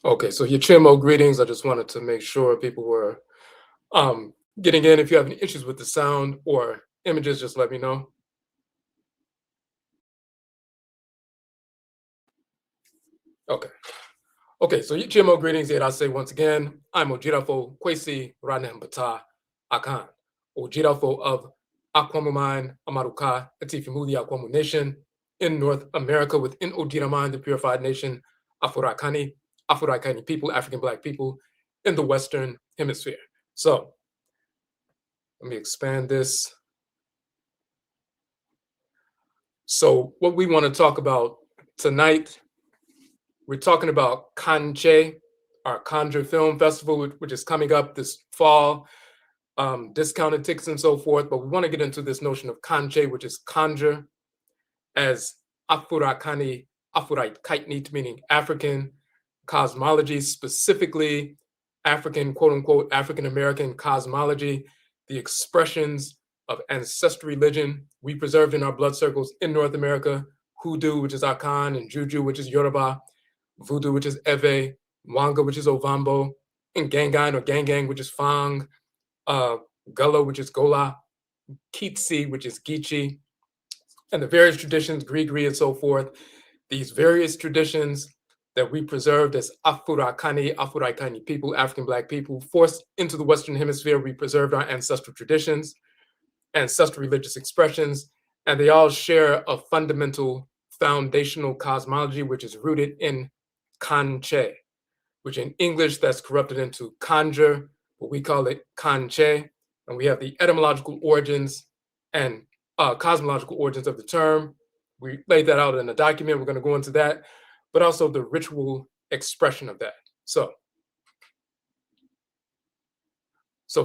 Okay, so your Chimo greetings. I just wanted to make sure people were getting in. If you have any issues with the sound or images, just let me know. Okay. Okay, so your Chimo greetings. Yet I say once again, I'm Odwirafo Kwesi Ranembata Akan. Odwirafo of Aquamuman, Amaruka, Atifimuli Aquamu Nation in North America within Odiraman, the purified nation, Afuraitkaitnut people, African Black people in the Western Hemisphere. So let me expand this. So, what we want to talk about tonight, we're talking about Kankye, our Conjure Film Festival, which is coming up this fall, discounted tickets and so forth. But we want to get into this notion of Kankye, which is conjure, as Afuraitkaitnut, meaning African cosmology, specifically African, quote unquote, African American cosmology, the expressions of ancestral religion we preserved in our blood circles in North America: Hoodoo, which is Akan, and Juju, which is Yoruba, Voodoo, which is Eve, Wanga, which is Ovambo, and Ngengang or Gangang, which is Fang, uh, Gullah, which is Gola, Kisi, which is Geechee, and the various traditions, Gris Gris and so forth. These various traditions that we preserved as Afuraitkaitnut people, African Black people, forced into the Western Hemisphere. We preserved our ancestral traditions, ancestral religious expressions, and they all share a fundamental foundational cosmology, which is rooted in Kankye, which in English that's corrupted into conjure, but we call it Kankye. And we have the etymological origins and cosmological origins of the term. We laid that out in a document. We're going to go into that, but also the ritual expression of that. So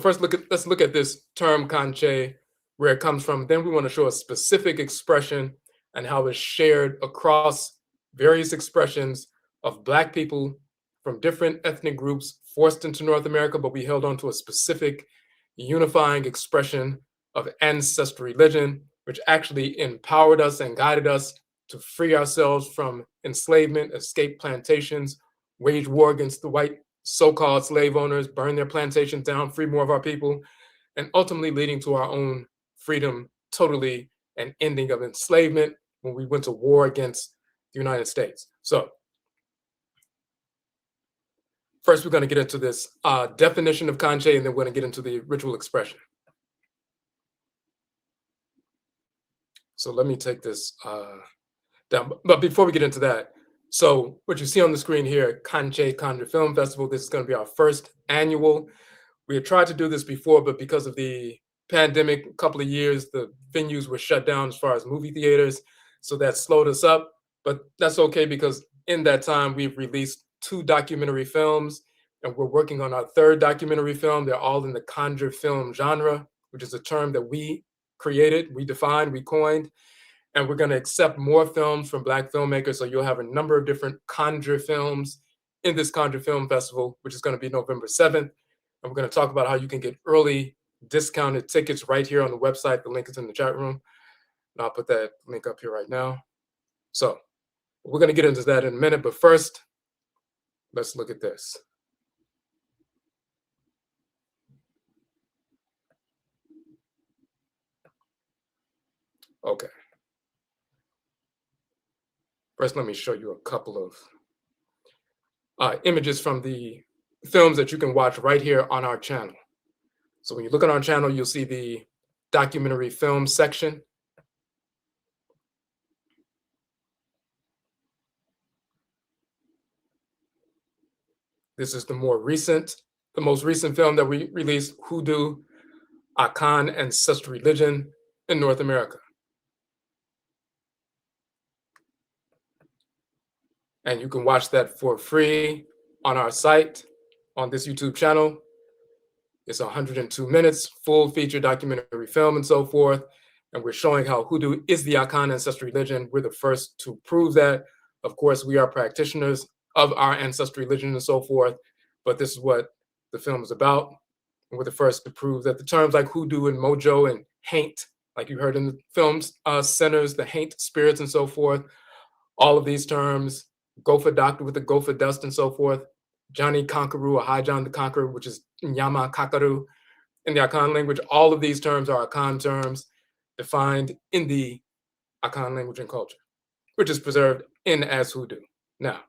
first, let's look at this term Kankye, where it comes from. Then we want to show a specific expression and how it's shared across various expressions of Black people from different ethnic groups forced into North America, but we held on to a specific unifying expression of ancestral religion, which actually empowered us and guided us to free ourselves from enslavement, escape plantations, wage war against the white so-called slave owners, burn their plantations down, free more of our people, and ultimately leading to our own freedom totally and ending of enslavement when we went to war against the United States. So first, we're going to get into this definition of Kankye, and then we're going to get into the ritual expression. So let me take this down. But before we get into that, so what you see on the screen here, Kankye Conjure Film Festival, this is going to be our first annual. We had tried to do this before, but because of the pandemic, a couple of years, the venues were shut down as far as movie theaters. So that slowed us up. But that's okay, because in that time, we've released 2 documentary films, and we're working on our 3rd documentary film. They're all in the conjure film genre, which is a term that we created, we defined, we coined. And we're going to accept more films from Black filmmakers. So you'll have a number of different conjure films in this Conjure Film Festival, which is going to be November 7th. And we're going to talk about how you can get early discounted tickets right here on the website. The link is in the chat room. And I'll put that link up here right now. So we're going to get into that in a minute. But first, let's look at this. Okay. First, let me show you a couple of images from the films that you can watch right here on our channel. So when you look at our channel, you'll see the documentary film section. This is the most recent film that we released, Hoodoo, Akan, Ancestral Religion in North America. And you can watch that for free on our site, on this YouTube channel. It's 102 minutes, full feature documentary film and so forth. And we're showing how Hoodoo is the Akan ancestral religion. We're the first to prove that. Of course, we are practitioners of our ancestral religion and so forth, but this is what the film is about. And we're the first to prove that the terms like hoodoo and mojo and haint, like you heard in the film's centers, the haint spirits and so forth, all of these terms, gopher doctor with the gopher dust and so forth, Johnny Conqueror or High John the Conqueror, which is Nyama Kakaru in the Akan language. All of these terms are Akan terms defined in the Akan language and culture, which is preserved in as Hoodoo. Now,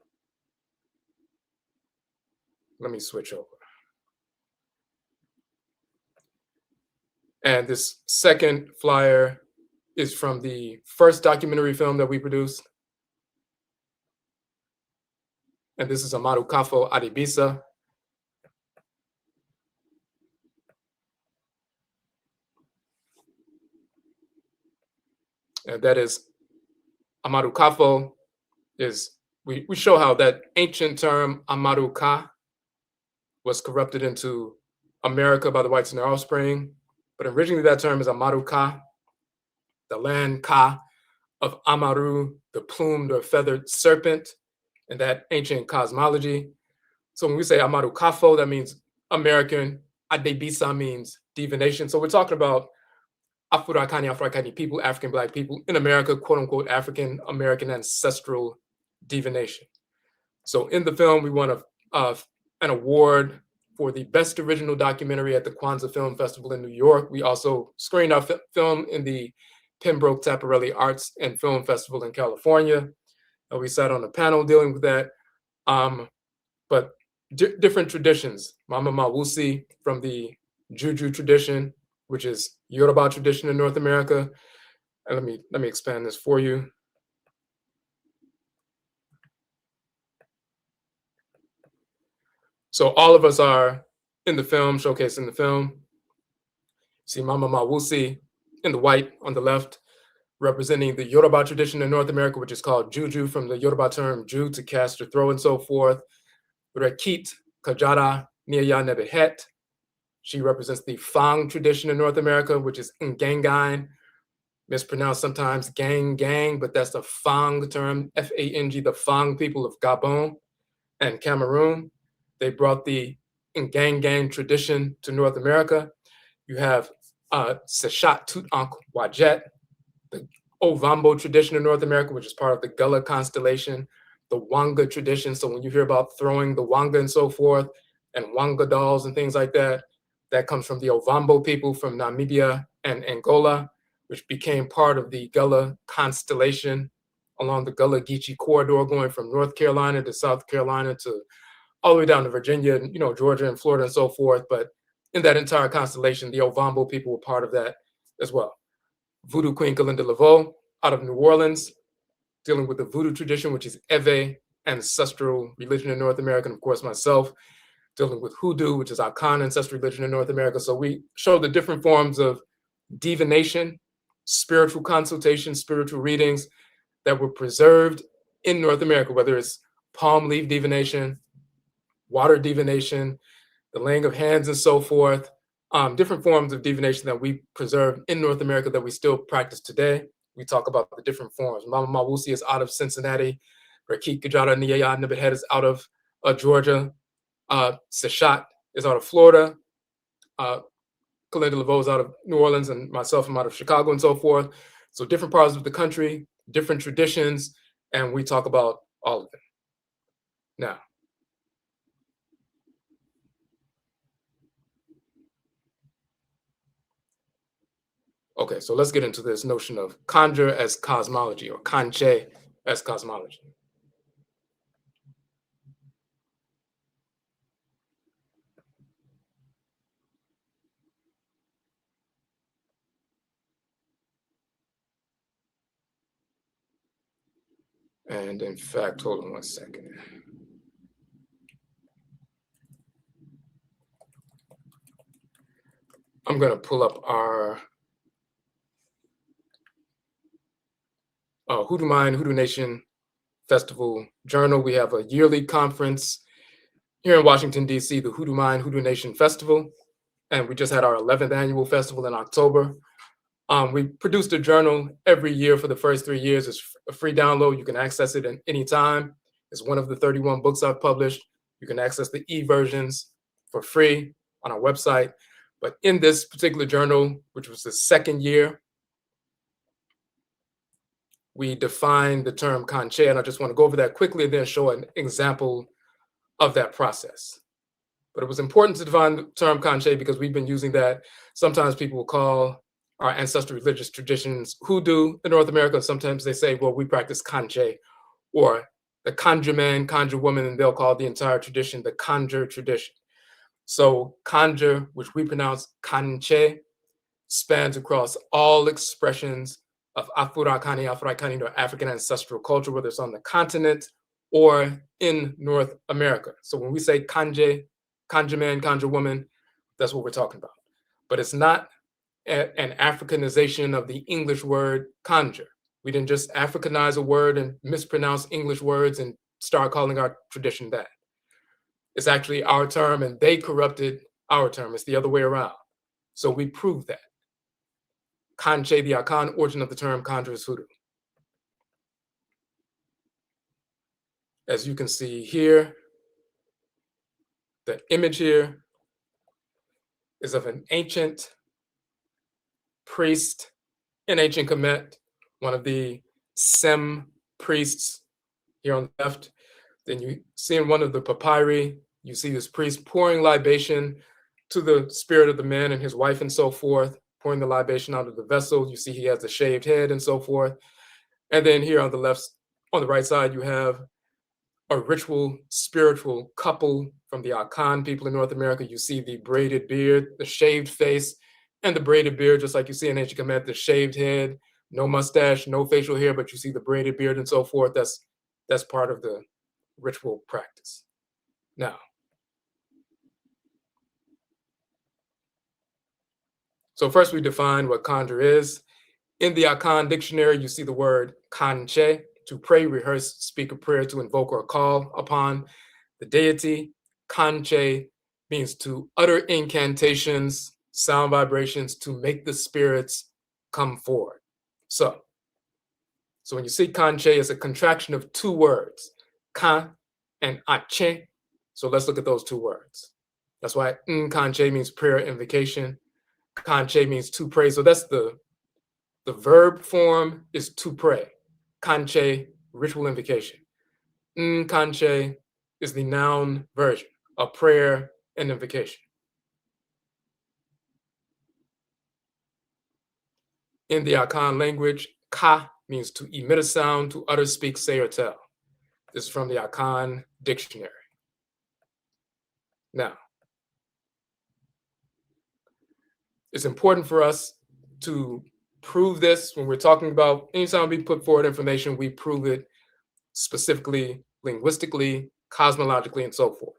let me switch over. And this second flyer is from the first documentary film that we produced. And this is Amaruka Adibisa. And that is Amaruka is, we show how that ancient term Amaruka was corrupted into America by the whites and their offspring. But originally that term is Amaruka, the land Ka of Amaru, the plumed or feathered serpent, in that ancient cosmology. So when we say Amarukafo, that means American. Adebisa means divination. So we're talking about Afuraitkaitnut people, African Black people in America, quote unquote, African American ancestral divination. So in the film, we won an award for the best original documentary at the Kwanzaa Film Festival in New York. We also screened our film in the Pembroke Tapparelli Arts and Film Festival in California. We sat on a panel dealing with that. But different traditions. Mama Mawusi from the Juju tradition, which is Yoruba tradition in North America. And let me expand this for you. So all of us are in the film, showcasing the film. See Mama Mawusi in the white on the left, representing the Yoruba tradition in North America, which is called Juju, from the Yoruba term Ju, to cast or throw and so forth. Rekit Kajara Niya Nebehet. She represents the Fang tradition in North America, which is Ngengang, mispronounced sometimes gang, but that's the Fang term, F-A-N-G, the Fang people of Gabon and Cameroon. They brought the Ngengang tradition to North America. You have Sechat Tut Ankh Wajet, the Ovambo tradition in North America, which is part of the Gullah constellation, the Wanga tradition. So when you hear about throwing the Wanga and so forth, and Wanga dolls and things like that, that comes from the Ovambo people from Namibia and Angola, which became part of the Gullah constellation along the Gullah Geechee corridor, going from North Carolina to South Carolina to all the way down to Virginia, and, Georgia and Florida and so forth. But in that entire constellation, the Ovambo people were part of that as well. Voodoo Queen Galinda Laveau out of New Orleans, dealing with the Voodoo tradition, which is Ewe, ancestral religion in North America, and of course myself, dealing with Hoodoo, which is Akan, ancestral religion in North America. So we show the different forms of divination, spiritual consultation, spiritual readings that were preserved in North America, whether it's palm leaf divination, water divination, the laying of hands and so forth, different forms of divination that we preserve in North America that we still practice today. We talk about the different forms. Mama Mawusi is out of Cincinnati. Rakik Gajara Niyaya Nibethed is out of Georgia. Sechat is out of Florida. Galinda Laveau is out of New Orleans, and myself, I'm out of Chicago and so forth. So different parts of the country, different traditions, and we talk about all of them. Now, okay, so let's get into this notion of Conjure as cosmology, or Kankye as cosmology. And in fact, hold on one second. I'm going to pull up our Hoodoo Mind, Hoodoo Nation Festival Journal. We have a yearly conference here in Washington, D.C., the Hoodoo Mind, Hoodoo Nation Festival. And we just had our 11th annual festival in October. We produced a journal every year for the first 3 years. It's a free download. You can access it at any time. It's one of the 31 books I've published. You can access the e-versions for free on our website. But in this particular journal, which was the second year, we defined the term Kankye, and I just want to go over that quickly and then show an example of that process. But it was important to define the term Kankye because we've been using that. Sometimes people will call our ancestral religious traditions Hoodoo in North America. Sometimes they say, well, we practice Kankye, or the Conjure man, Conjure woman, and they'll call the entire tradition the Conjure tradition. So Conjure, which we pronounce Kankye, spans across all expressions of Afuraitkaitnut, or African ancestral culture, whether it's on the continent or in North America. So when we say Kankye, Conjure man, Conjure woman, that's what we're talking about. But it's not an Africanization of the English word conjure. We didn't just Africanize a word and mispronounce English words and start calling our tradition that. It's actually our term, and they corrupted our term. It's the other way around. So we prove that. Kankye, the Akan origin of the term conjure, is Hoodoo. As you can see here, the image here is of an ancient priest in ancient Kemet, one of the Sem priests here on the left. Then you see in one of the papyri, you see this priest pouring libation to the spirit of the man and his wife and so forth, pouring the libation out of the vessel. You see he has a shaved head and so forth. And then here on the left, on the right side, you have a ritual spiritual couple from the Akan people in North America. You see the braided beard, the shaved face, and the braided beard, just like you see in ancient Kemet, the shaved head, no mustache, no facial hair, but you see the braided beard and so forth. That's part of the ritual practice. Now, so first we define what conjure is. In the Akan dictionary, you see the word kankye, to pray, rehearse, speak a prayer, to invoke or call upon the deity. Kankye means to utter incantations, sound vibrations, to make the spirits come forward. So when you see Kankye, it's a contraction of two words, kan and ache. So let's look at those two words. That's why Kankye means prayer, invocation. Kankye means to pray. So that's the verb form is to pray. Kankye, ritual invocation. Kankye is the noun version, a prayer and invocation. In the Akan language, ka means to emit a sound, to utter, speak, say, or tell. This is from the Akan dictionary. Now, it's important for us to prove this when we're talking about, anytime we put forward information, we prove it specifically, linguistically, cosmologically, and so forth.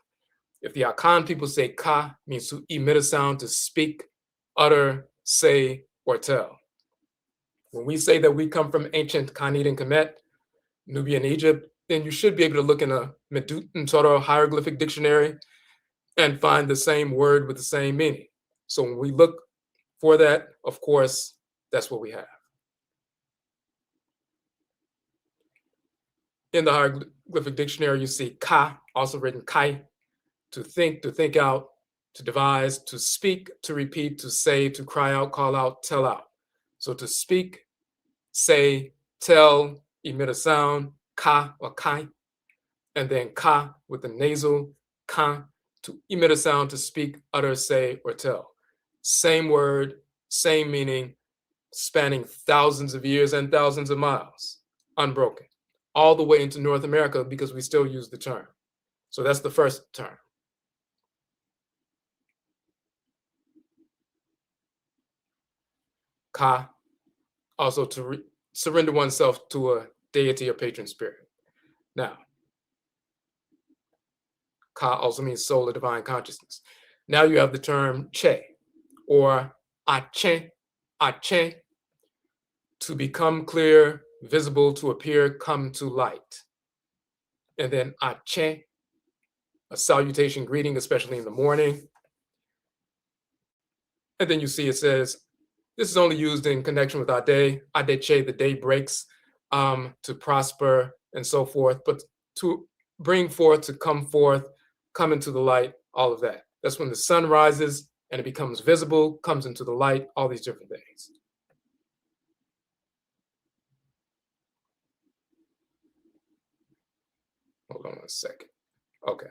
If the Akan people say ka means to emit a sound, to speak, utter, say, or tell. When we say that we come from ancient Khanid and Kemet, Nubian Egypt, then you should be able to look in a Medut hieroglyphic dictionary and find the same word with the same meaning. So when we look for that, of course, that's what we have. In the hieroglyphic dictionary, you see ka, also written kai, to think out, to devise, to speak, to repeat, to say, to cry out, call out, tell out. So to speak, say, tell, emit a sound, ka or kai, and then ka with the nasal, ka, to emit a sound, to speak, utter, say, or tell. Same word, same meaning, spanning thousands of years and thousands of miles, unbroken, all the way into North America because we still use the term. So that's the first term. Ka, also to surrender oneself to a deity or patron spirit. Now, Ka also means soul or divine consciousness. Now you have the term che, or ache, to become clear, visible, to appear, come to light. And then ache, a salutation, greeting, especially in the morning. And then you see it says, this is only used in connection with ade, adeche, the day breaks, to prosper and so forth, but to bring forth, to come forth, come into the light, all of that. That's when the sun rises and it becomes visible, comes into the light, all these different things. Hold on a second. Okay.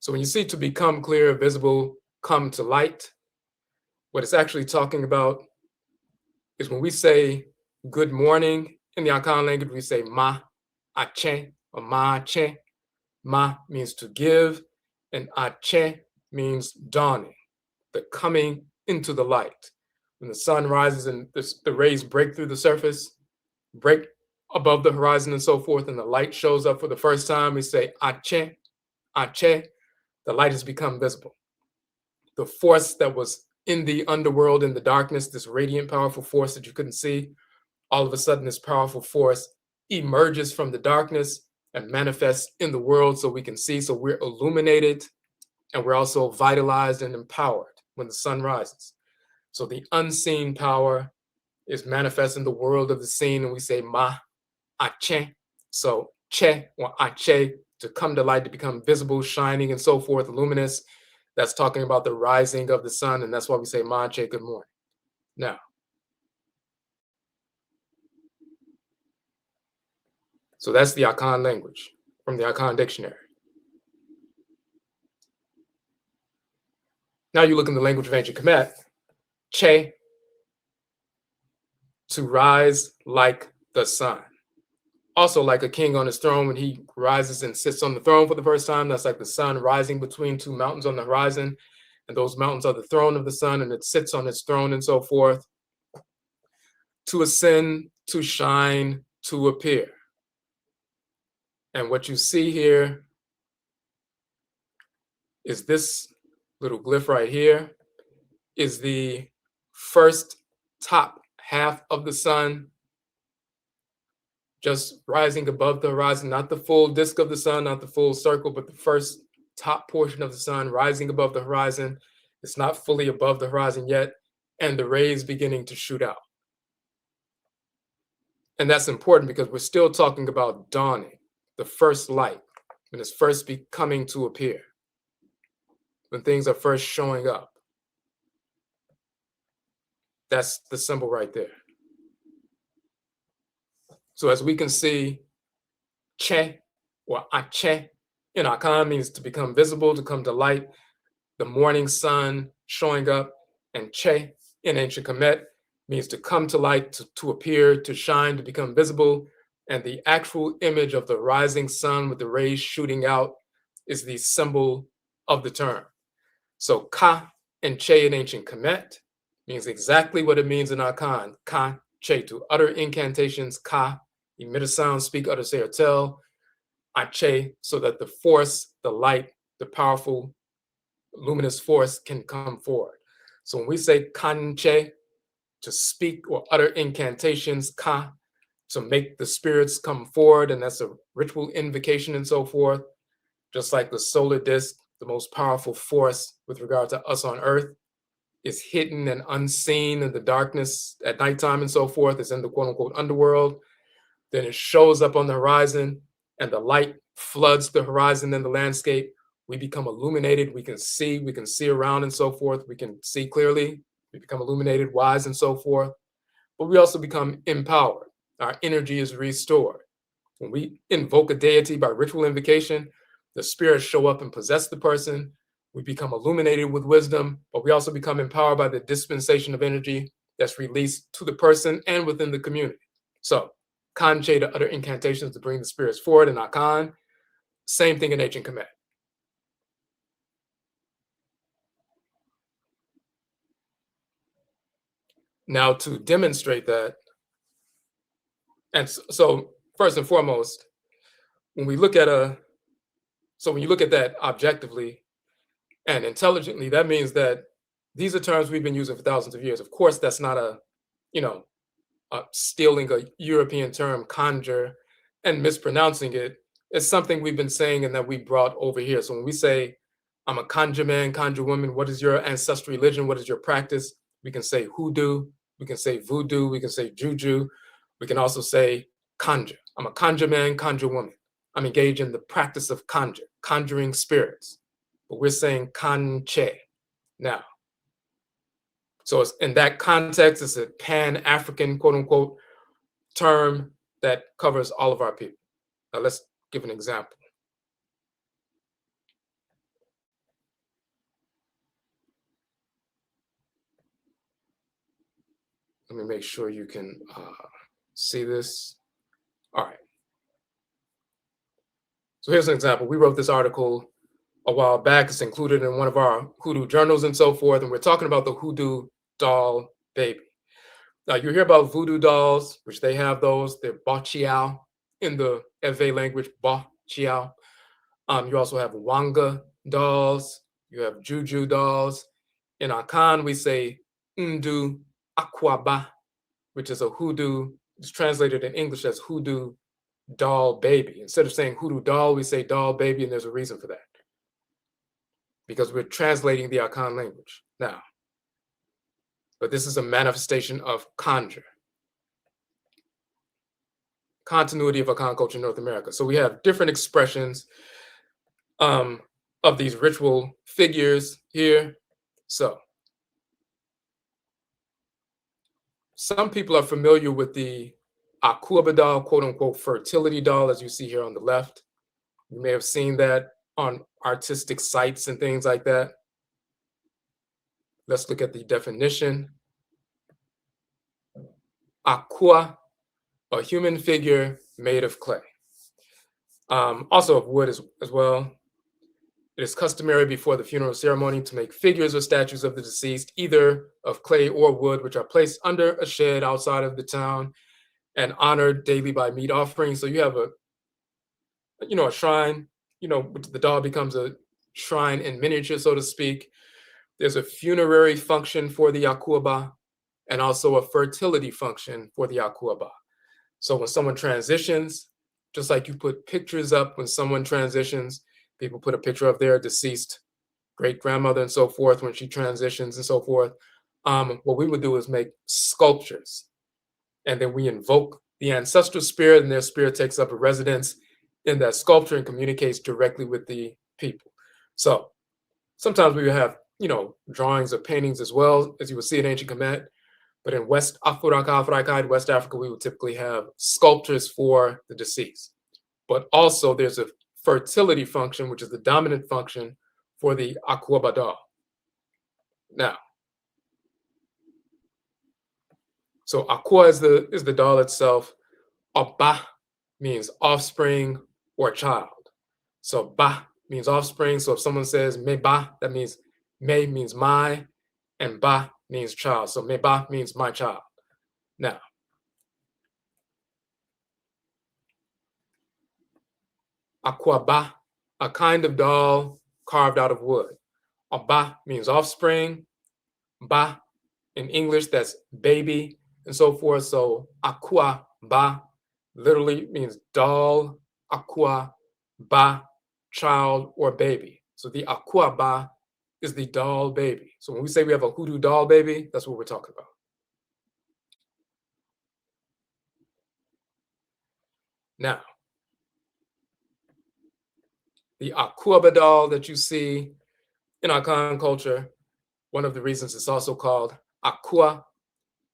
So when you see to become clear, visible, come to light, what it's actually talking about is when we say good morning in the Akan language, we say ma, ache, or ma, che. Ma means to give, and ache means dawning, the coming into the light. When the sun rises and the rays break through the surface, break above the horizon and so forth, and the light shows up for the first time, we say ache, ache, the light has become visible. The force that was in the underworld, in the darkness, this radiant, powerful force that you couldn't see, all of a sudden this powerful force emerges from the darkness and manifests in the world so we can see. So we're illuminated and we're also vitalized and empowered when the sun rises. So the unseen power is manifest in the world of the seen, and we say ma, ache. So che or ache, to come to light, to become visible, shining, and so forth, luminous. That's talking about the rising of the sun, and that's why we say ma, ache, good morning. Now, so that's the Akan language from the Akan dictionary. Now you look in the language of ancient Kemet, che, to rise like the sun. Also, like a king on his throne, when he rises and sits on the throne for the first time, that's like the sun rising between two mountains on the horizon. And those mountains are the throne of the sun, and it sits on its throne and so forth. To ascend, to shine, to appear. And what you see here is this little glyph right here is the first top half of the sun, just rising above the horizon, not the full disk of the sun, not the full circle, but the first top portion of the sun rising above the horizon. It's not fully above the horizon yet, and the rays beginning to shoot out. And that's important because we're still talking about dawning, the first light, when it's first becoming to appear, when things are first showing up. That's the symbol right there. So as we can see, che or ache in Akan means to become visible, to come to light, the morning sun showing up, and che in ancient Kemet means to come to light, to appear, to shine, to become visible. And the actual image of the rising sun with the rays shooting out is the symbol of the term. So ka and che in ancient Kemet means exactly what it means in Akan, ka, che, to utter incantations, ka, emit a sound, speak, utter, say, or tell, ache, so that the force, the light, the powerful, luminous force can come forward. So when we say kanche, to speak or utter incantations, ka, to make the spirits come forward, and that's a ritual invocation and so forth, just like the solar disk, the most powerful force with regard to us on Earth, is hidden and unseen in the darkness at nighttime and so forth. It's in the quote unquote underworld. Then it shows up on the horizon and the light floods the horizon and the landscape. We become illuminated. We can see around and so forth. We can see clearly. We become illuminated, wise, and so forth. But we also become empowered. Our energy is restored. When we invoke a deity by ritual invocation, the spirits show up and possess the person. We become illuminated with wisdom, but we also become empowered by the dispensation of energy that's released to the person and within the community. So, Kanche, to utter incantations to bring the spirits forward, and Akan, same thing in ancient Kemet. Now, to demonstrate that, and so first and foremost, when we look at when you look at that objectively and intelligently, that means that these are terms we've been using for thousands of years. Of course, that's not you know, stealing a European term, conjure, and mispronouncing it. It's something we've been saying and that we brought over here. So when we say, I'm a conjure man, conjure woman, what is your ancestral religion? What is your practice? We can say hoodoo, we can say voodoo, we can say juju. We can also say conjure. I'm a conjure man, conjure woman. I'm engaged in the practice of conjure, conjuring spirits. But we're saying kanche now. So it's, in that context, it's a pan-African, quote unquote, term that covers all of our people. Now let's give an example. Let me make sure you can see this. All right. So here's an example. We wrote this article a while back. It's included in one of our Hoodoo journals and so forth. And we're talking about the Hoodoo doll baby. Now, you hear about voodoo dolls, which they have those. They're Bachiao in the Ewe language, Bachiao. You also have Wanga dolls. You have Juju dolls. In Akan, we say Ndu Akwaba, which is a hoodoo. It's translated in English as hoodoo doll baby. Instead of saying hoodoo doll, we say doll baby, and there's a reason for that. Because we're translating the Akan language now. But this is a manifestation of Conjure. Continuity of Akan culture in North America. So we have different expressions of these ritual figures here. So some people are familiar with the Akuaba doll, quote unquote, fertility doll, as you see here on the left. You may have seen that on artistic sites and things like that. Let's look at the definition. Akua, a human figure made of clay. Also of wood as well. It is customary before the funeral ceremony to make figures or statues of the deceased, either of clay or wood, which are placed under a shed outside of the town and honored daily by meat offerings. So you have a shrine, the doll becomes a shrine in miniature, so to speak. There's a funerary function for the Akuaba and also a fertility function for the Akuaba. So when someone transitions, just like you put pictures up when someone transitions, people put a picture of their deceased great-grandmother and so forth when she transitions and so forth. What we would do is make sculptures. And then we invoke the ancestral spirit, and their spirit takes up a residence in that sculpture and communicates directly with the people. So sometimes we have, drawings or paintings as well, as you would see in ancient Kemet. But in West Afuraitkaitnut, West Africa, we would typically have sculptures for the deceased. But also there's a fertility function, which is the dominant function for the Akuaba doll. Now, so Akua is the doll itself. Ba means offspring or child. So ba means offspring. So if someone says me ba, that means me means my, and ba means child. So me ba means my child. Now, Akuaba, a kind of doll carved out of wood. Ba means offspring. Ba in English, that's baby, and so forth. So Akua ba literally means doll, Akua ba, child or baby. So the Akua ba is the doll baby. So when we say we have a hoodoo doll baby, that's what we're talking about. Now, the Akuaba doll that you see in Akan culture, one of the reasons it's also called Akua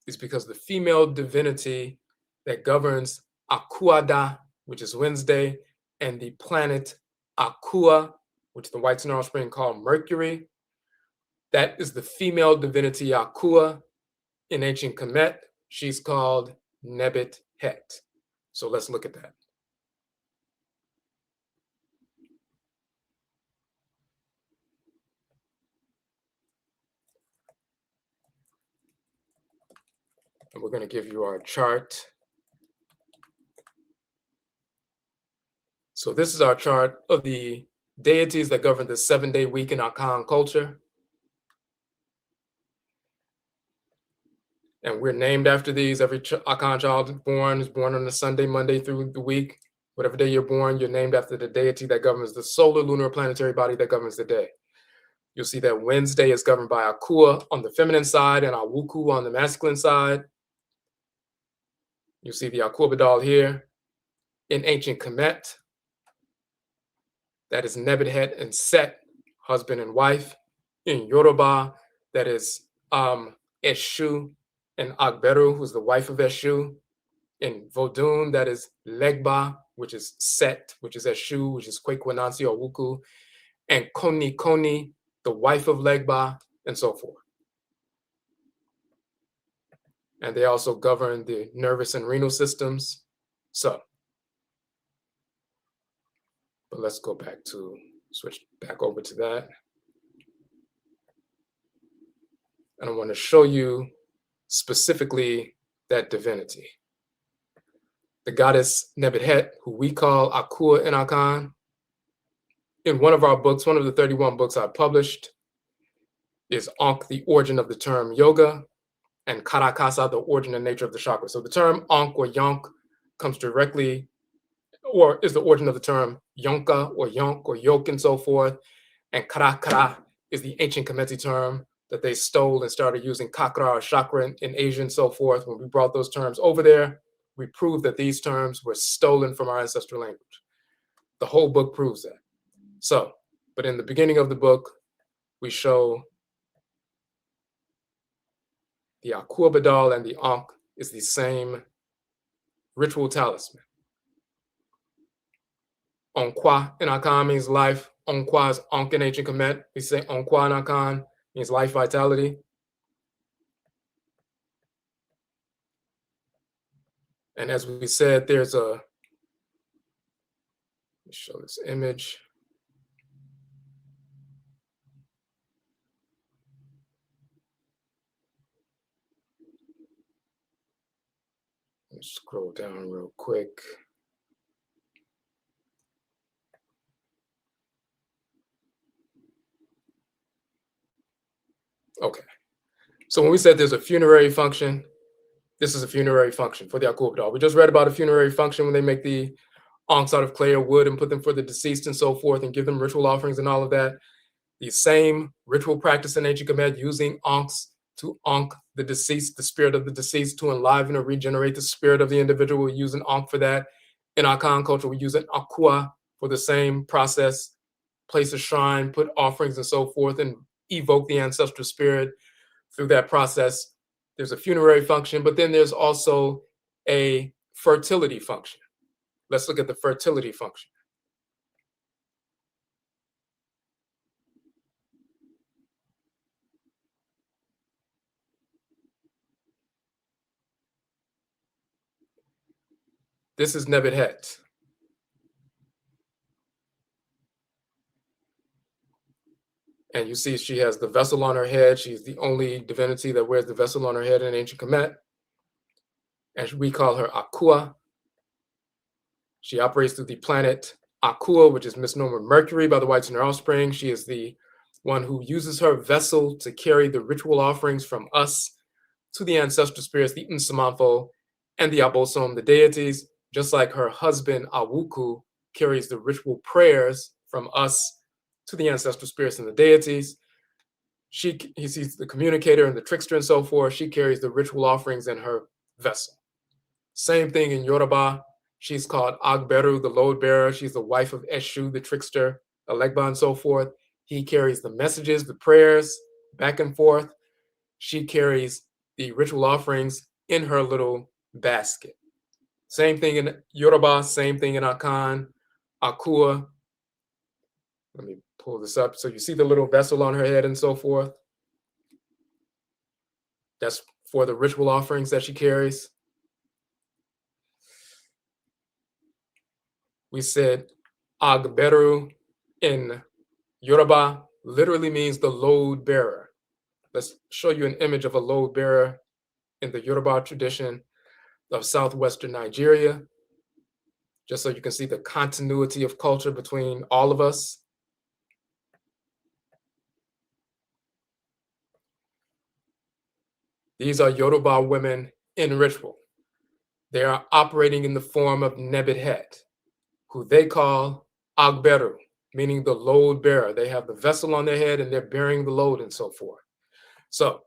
is because the female divinity that governs Akuada, which is Wednesday, and the planet Akua, which the whites in our spring call Mercury, that is the female divinity Akua. In ancient Kemet, she's called Nebet Het. So let's look at that. And we're going to give you our chart. So this is our chart of the deities that govern the 7-day week in Akan culture. And we're named after these. Every Akan child is born on a Sunday, Monday through the week. Whatever day you're born, you're named after the deity that governs the solar, lunar, planetary body that governs the day. You'll see that Wednesday is governed by Akua on the feminine side and Awuku on the masculine side. You see the Akuaba doll here. In ancient Kemet, that is Nebet Het and Set, husband and wife. In Yoruba, that is Eshu and Agberu, who's the wife of Eshu. In Vodun, that is Legba, which is Set, which is Eshu, which is Kwekwanansi or Wuku. And Koni Koni, the wife of Legba, and so forth. and they also govern the nervous and renal systems. So, but let's go back to, switch back over to that. And I want to show you specifically that divinity. The goddess Nebethet, who we call Akua in Akan, in one of our books, one of the 31 books I published, is Ankh, the origin of the term yoga, and Karakasa, the origin and nature of the chakra. So the term Ankh or Yonk comes directly, or is the origin of the term Yonka or Yonk or Yoke and so forth. And Karakara is the ancient Kemetic term that they stole and started using Kakra or chakra in Asia and so forth. When we brought those terms over there, we proved that these terms were stolen from our ancestral language. The whole book proves that. So, but in the beginning of the book, we show the Akua Badal and the Ankh is the same ritual talisman. Onkwa in Akan means life. Onkwa is Ankh in ancient Kemet. We say Onkwa in Akan means life, vitality. And as we said, there's a, let me show this image. Let's scroll down real quick. Okay. So when we said there's a funerary function, this is a funerary function for the Akua Badal. We just read about a funerary function when they make the ankhs out of clay or wood and put them for the deceased and so forth and give them ritual offerings and all of that. The same ritual practice in ancient Kemet, using ankhs to ankh the deceased, the spirit of the deceased, to enliven or regenerate the spirit of the individual. We use an ankh for that. In Akan culture, we use an akua for the same process, place a shrine, put offerings and so forth, and evoke the ancestral spirit through that process. There's a funerary function, but then there's also a fertility function. Let's look at the fertility function. This is Nebethet. And you see she has the vessel on her head. She's the only divinity that wears the vessel on her head in ancient Kemet. And we call her Akua. She operates through the planet Akua, which is misnomer Mercury by the whites and their offspring. She is the one who uses her vessel to carry the ritual offerings from us to the ancestral spirits, the Nsamanfo and the Abosom, the deities, just like her husband Awuku carries the ritual prayers from us to the ancestral spirits and the deities. He's the communicator and the trickster and so forth. She carries the ritual offerings in her vessel. Same thing in Yoruba. She's called Agberu, the load bearer. She's the wife of Eshu, the trickster, Alegba, and so forth. He carries the messages, the prayers, back and forth. She carries the ritual offerings in her little basket. Same thing in Yoruba, same thing in Akan, Akua. Let me pull this up. So you see the little vessel on her head and so forth. That's for the ritual offerings that she carries. We said Agberu in Yoruba literally means the load bearer. Let's show you an image of a load bearer in the Yoruba tradition of southwestern Nigeria, just so you can see the continuity of culture between all of us. These are Yoruba women in ritual. They are operating in the form of Nebethet, who they call Agberu, meaning the load bearer. They have the vessel on their head and they're bearing the load and so forth. So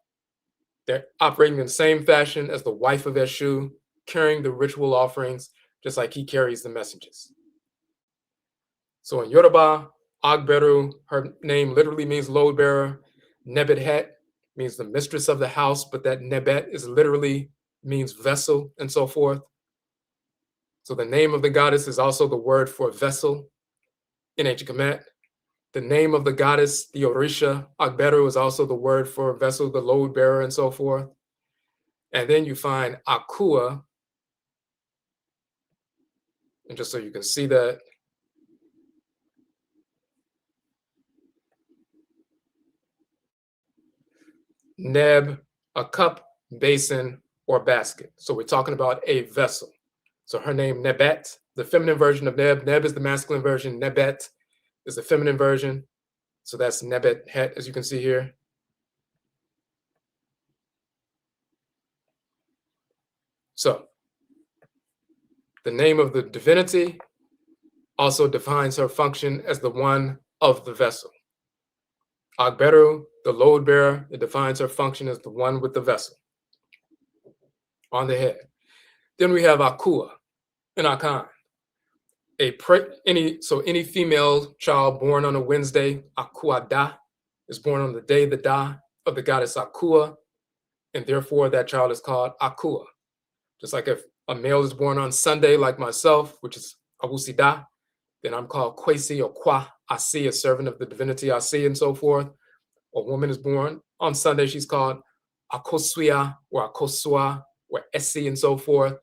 they're operating in the same fashion as the wife of Eshu, carrying the ritual offerings, just like he carries the messages. So in Yoruba, Agberu, her name literally means load bearer. Nebethet means the mistress of the house, but that Nebet is literally means vessel and so forth. So the name of the goddess is also the word for vessel in ancient Kemet. The name of the goddess, the Orisha, Agberu, is also the word for vessel, the load bearer, and so forth. And then you find Akua. And just so you can see that, Neb, a cup, basin, or basket. So we're talking about a vessel. So her name, Nebet, the feminine version of Neb. Neb is the masculine version. Nebet is the feminine version. So that's Nebet Het, as you can see here. So the name of the divinity also defines her function as the one of the vessel. Agberu, the load bearer, it defines her function as the one with the vessel on the head. Then we have Akua and Akan. Any female child born on a Wednesday, Akua Da, is born on the day, the Da of the goddess Akua, and therefore that child is called Akua. Just like if a male is born on Sunday, like myself, which is Awusi Da, then I'm called Kwesi or Kwa Asi, a servant of the divinity Asi, and so forth. A woman is born on Sunday, she's called Akosua or Akosua or Esi, and so forth.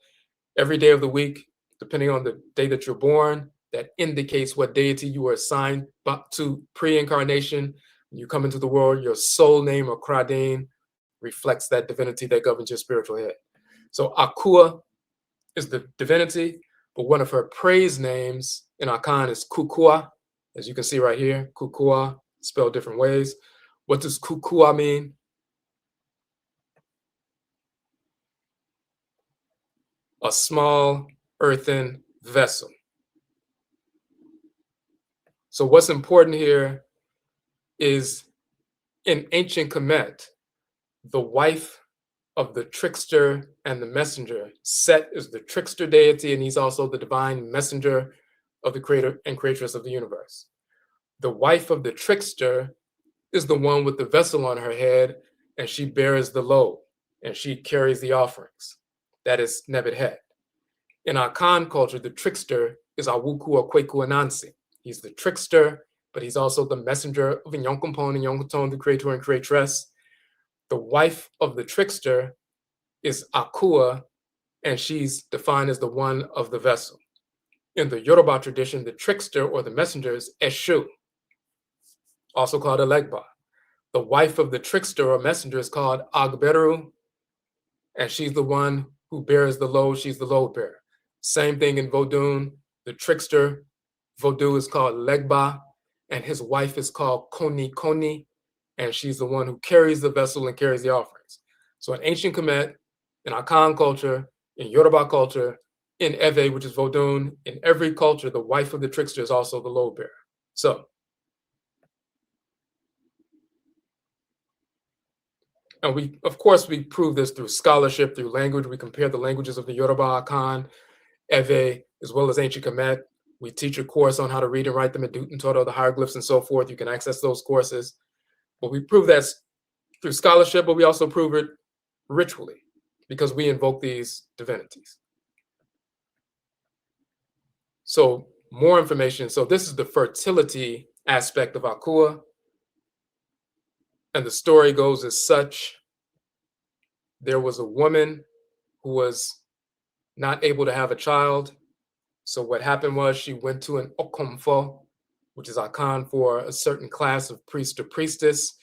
Every day of the week, depending on the day that you're born, that indicates what deity you were assigned to pre-incarnation. When you come into the world, your soul name or Kradane reflects that divinity that governs your spiritual head. So Akua is the divinity, but one of her praise names in Akan is Kukua, as you can see right here. Kukua, spelled different ways. What does Kukua mean? A small earthen vessel. So what's important here is in ancient Kemet, the wife of the trickster and the messenger. Set is the trickster deity, and he's also the divine messenger of the creator and creatress of the universe. The wife of the trickster is the one with the vessel on her head, and she bears the load, and she carries the offerings. That is Nebet Het. In our Akan culture, the trickster is Awuku or Kweku Anansi. He's the trickster, but he's also the messenger of Inyonkopon and Yonkoton, the creator and creatress. The wife of the trickster is Akua, and she's defined as the one of the vessel. In the Yoruba tradition, the trickster or the messenger is Eshu, also called Elegba. The wife of the trickster or messenger is called Agberu, and she's the one who bears the load. She's the load bearer. Same thing in Vodun. The trickster, Voodoo, is called Legba, and his wife is called Koni Koni, and she's the one who carries the vessel and carries the offerings. So in ancient Kemet, in Akan culture, in Yoruba culture, in Eve, which is Vodun, in every culture, the wife of the trickster is also the load bearer. So, and we, of course, we prove this through scholarship, through language. We compare the languages of the Yoruba, Akan, Eve, as well as ancient Kemet. We teach a course on how to read and write the Medut and Todo, the hieroglyphs, and so forth. You can access those courses. But we prove that through scholarship, but we also prove it ritually because we invoke these divinities. So more information. So this is the fertility aspect of Akua. And the story goes as such. There was a woman who was not able to have a child. So what happened was she went to an Okomfo, which is Akan for a certain class of priest or priestess.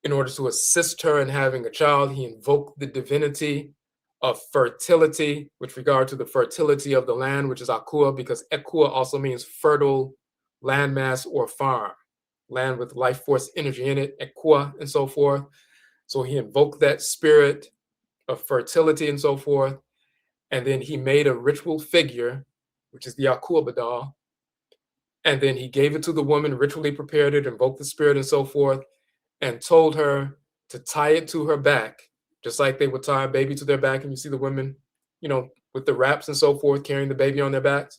In order to assist her in having a child, he invoked the divinity of fertility with regard to the fertility of the land, which is Akua, because Ekua also means fertile landmass or farm, land with life force energy in it, Ekua, and so forth. So he invoked that spirit of fertility and so forth. And then he made a ritual figure, which is the Akua Badal. And then he gave it to the woman, ritually prepared it, invoked the spirit and so forth, and told her to tie it to her back, just like they would tie a baby to their back. And you see the women, with the wraps and so forth, carrying the baby on their backs.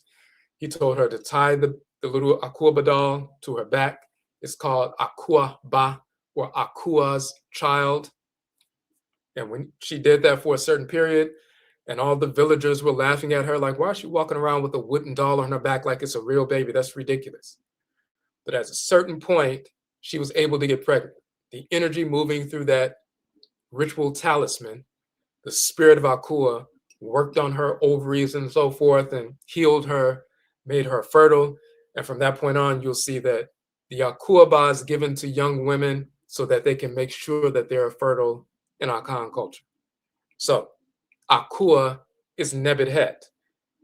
He told her to tie the little Akua Badal to her back. It's called Akua Ba, or Akua's child. And when she did that for a certain period, and all the villagers were laughing at her, like, why is she walking around with a wooden doll on her back like it's a real baby? That's ridiculous. But at a certain point, she was able to get pregnant. The energy moving through that ritual talisman the spirit of Akua worked on her ovaries and so forth and healed her, made her fertile. And from that point on, you'll see that the Akua is given to young women so that they can make sure that they're fertile in Akan culture. So Akua is Nebet Het.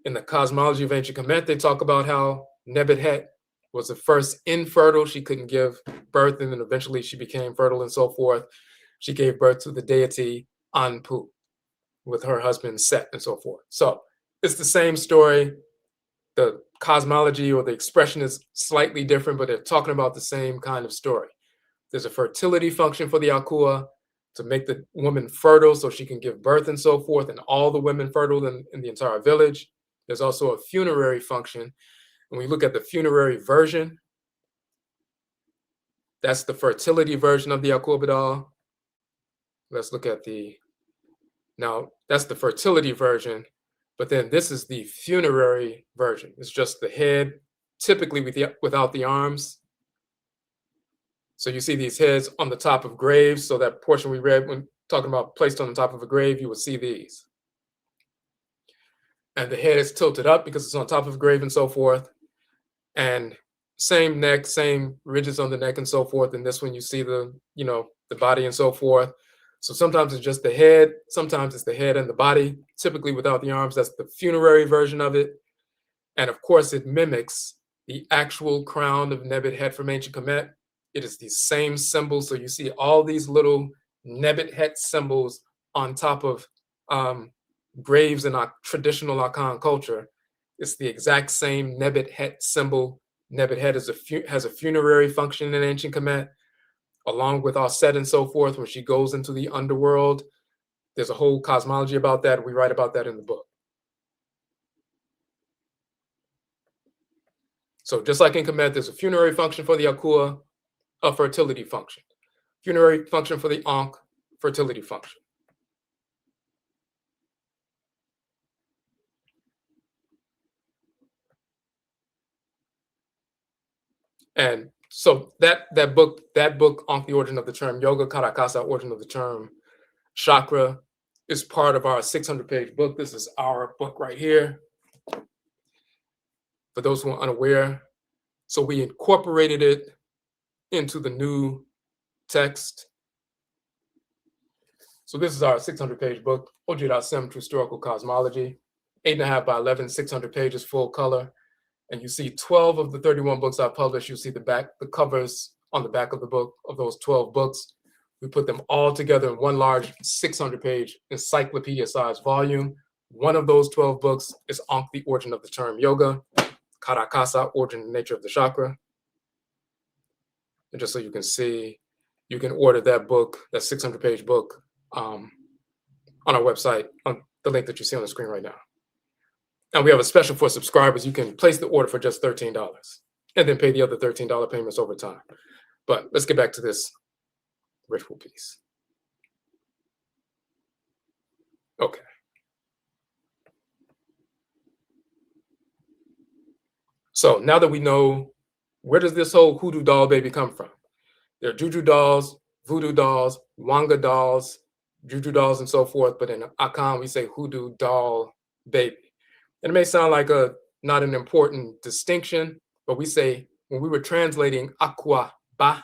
In the Cosmology of Ancient Kemet, they talk about how Nebet Het was the first infertile. She couldn't give birth, and then eventually she became fertile and so forth. She gave birth to the deity Anpu with her husband Set and so forth. So it's the same story. The cosmology or the expression is slightly different, but they're talking about the same kind of story. There's a fertility function for the Akua to make the woman fertile so she can give birth and so forth, and all the women fertile in the entire village. There's also a funerary function. When we look at the funerary version, that's the fertility version of the Akua doll. Let's look at now that's the fertility version, but then this is the funerary version. It's just the head, typically without the arms. So you see these heads on the top of graves. So that portion we read when talking about placed on the top of a grave, you will see these. And the head is tilted up because it's on top of a grave and so forth. And same neck, same ridges on the neck and so forth. And this one you see the body and so forth. So sometimes it's just the head, sometimes it's the head and the body, typically without the arms. That's the funerary version of it. And of course, it mimics the actual crown of Nebet Het from ancient Kemet. It is the same symbol. So you see all these little Nebet Het symbols on top of graves in our traditional Akan culture. It's the exact same Nebet Het symbol. Nebet Het has a funerary function in ancient Kemet, along with Aset and so forth. When she goes into the underworld, there's a whole cosmology about that. We write about that in the book. So just like in Kemet, there's a funerary function for the Akua, a fertility function. Funerary function for the Ankh, fertility function. And so that book, Ankh, the origin of the term yoga, Karakasa, origin of the term chakra, is part of our 600-page book. This is our book right here. For those who are unaware, so we incorporated it into the new text. So this is our 600-page book, Odwirafo to Historical Cosmology, 8.5 by 11, 600 pages, full color. And you see 12 of the 31 books I published. You see the covers on the back of the book of those 12 books. We put them all together in one large 600-page encyclopedia-sized volume. One of those 12 books is Ankh, the origin of the term yoga, Karakasa, origin and nature of the chakra. And just so you can see, you can order that book, that 600-page book, on our website, on the link that you see on the screen right now. And we have a special for subscribers. You can place the order for just $13 and then pay the other $13 payments over time. But let's get back to this ritual piece. Okay. So now that we know, where does this whole hoodoo doll baby come from? There are Juju dolls, voodoo dolls, Wanga dolls, Juju dolls, and so forth. But in Akan, we say hoodoo doll baby. And it may sound like not an important distinction, but we say when we were translating Akua ba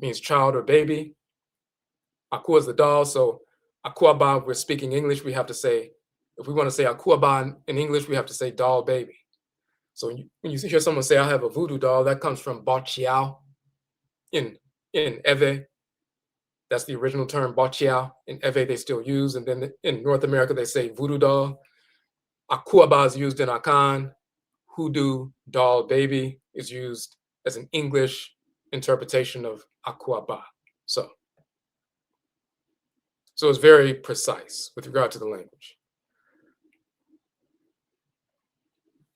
means child or baby. Akua is the doll, so Akua ba, we're speaking English, we have to say, if we want to say Akua ba in English, we have to say doll baby. So when you hear someone say, I have a voodoo doll, that comes from Bachiao in Ewe. That's the original term, Bachiao. In Ewe, they still use, and then in North America, they say voodoo doll. Akua ba is used in Akan. Hoodoo doll baby is used as an English interpretation of Akua ba. So it's very precise with regard to the language.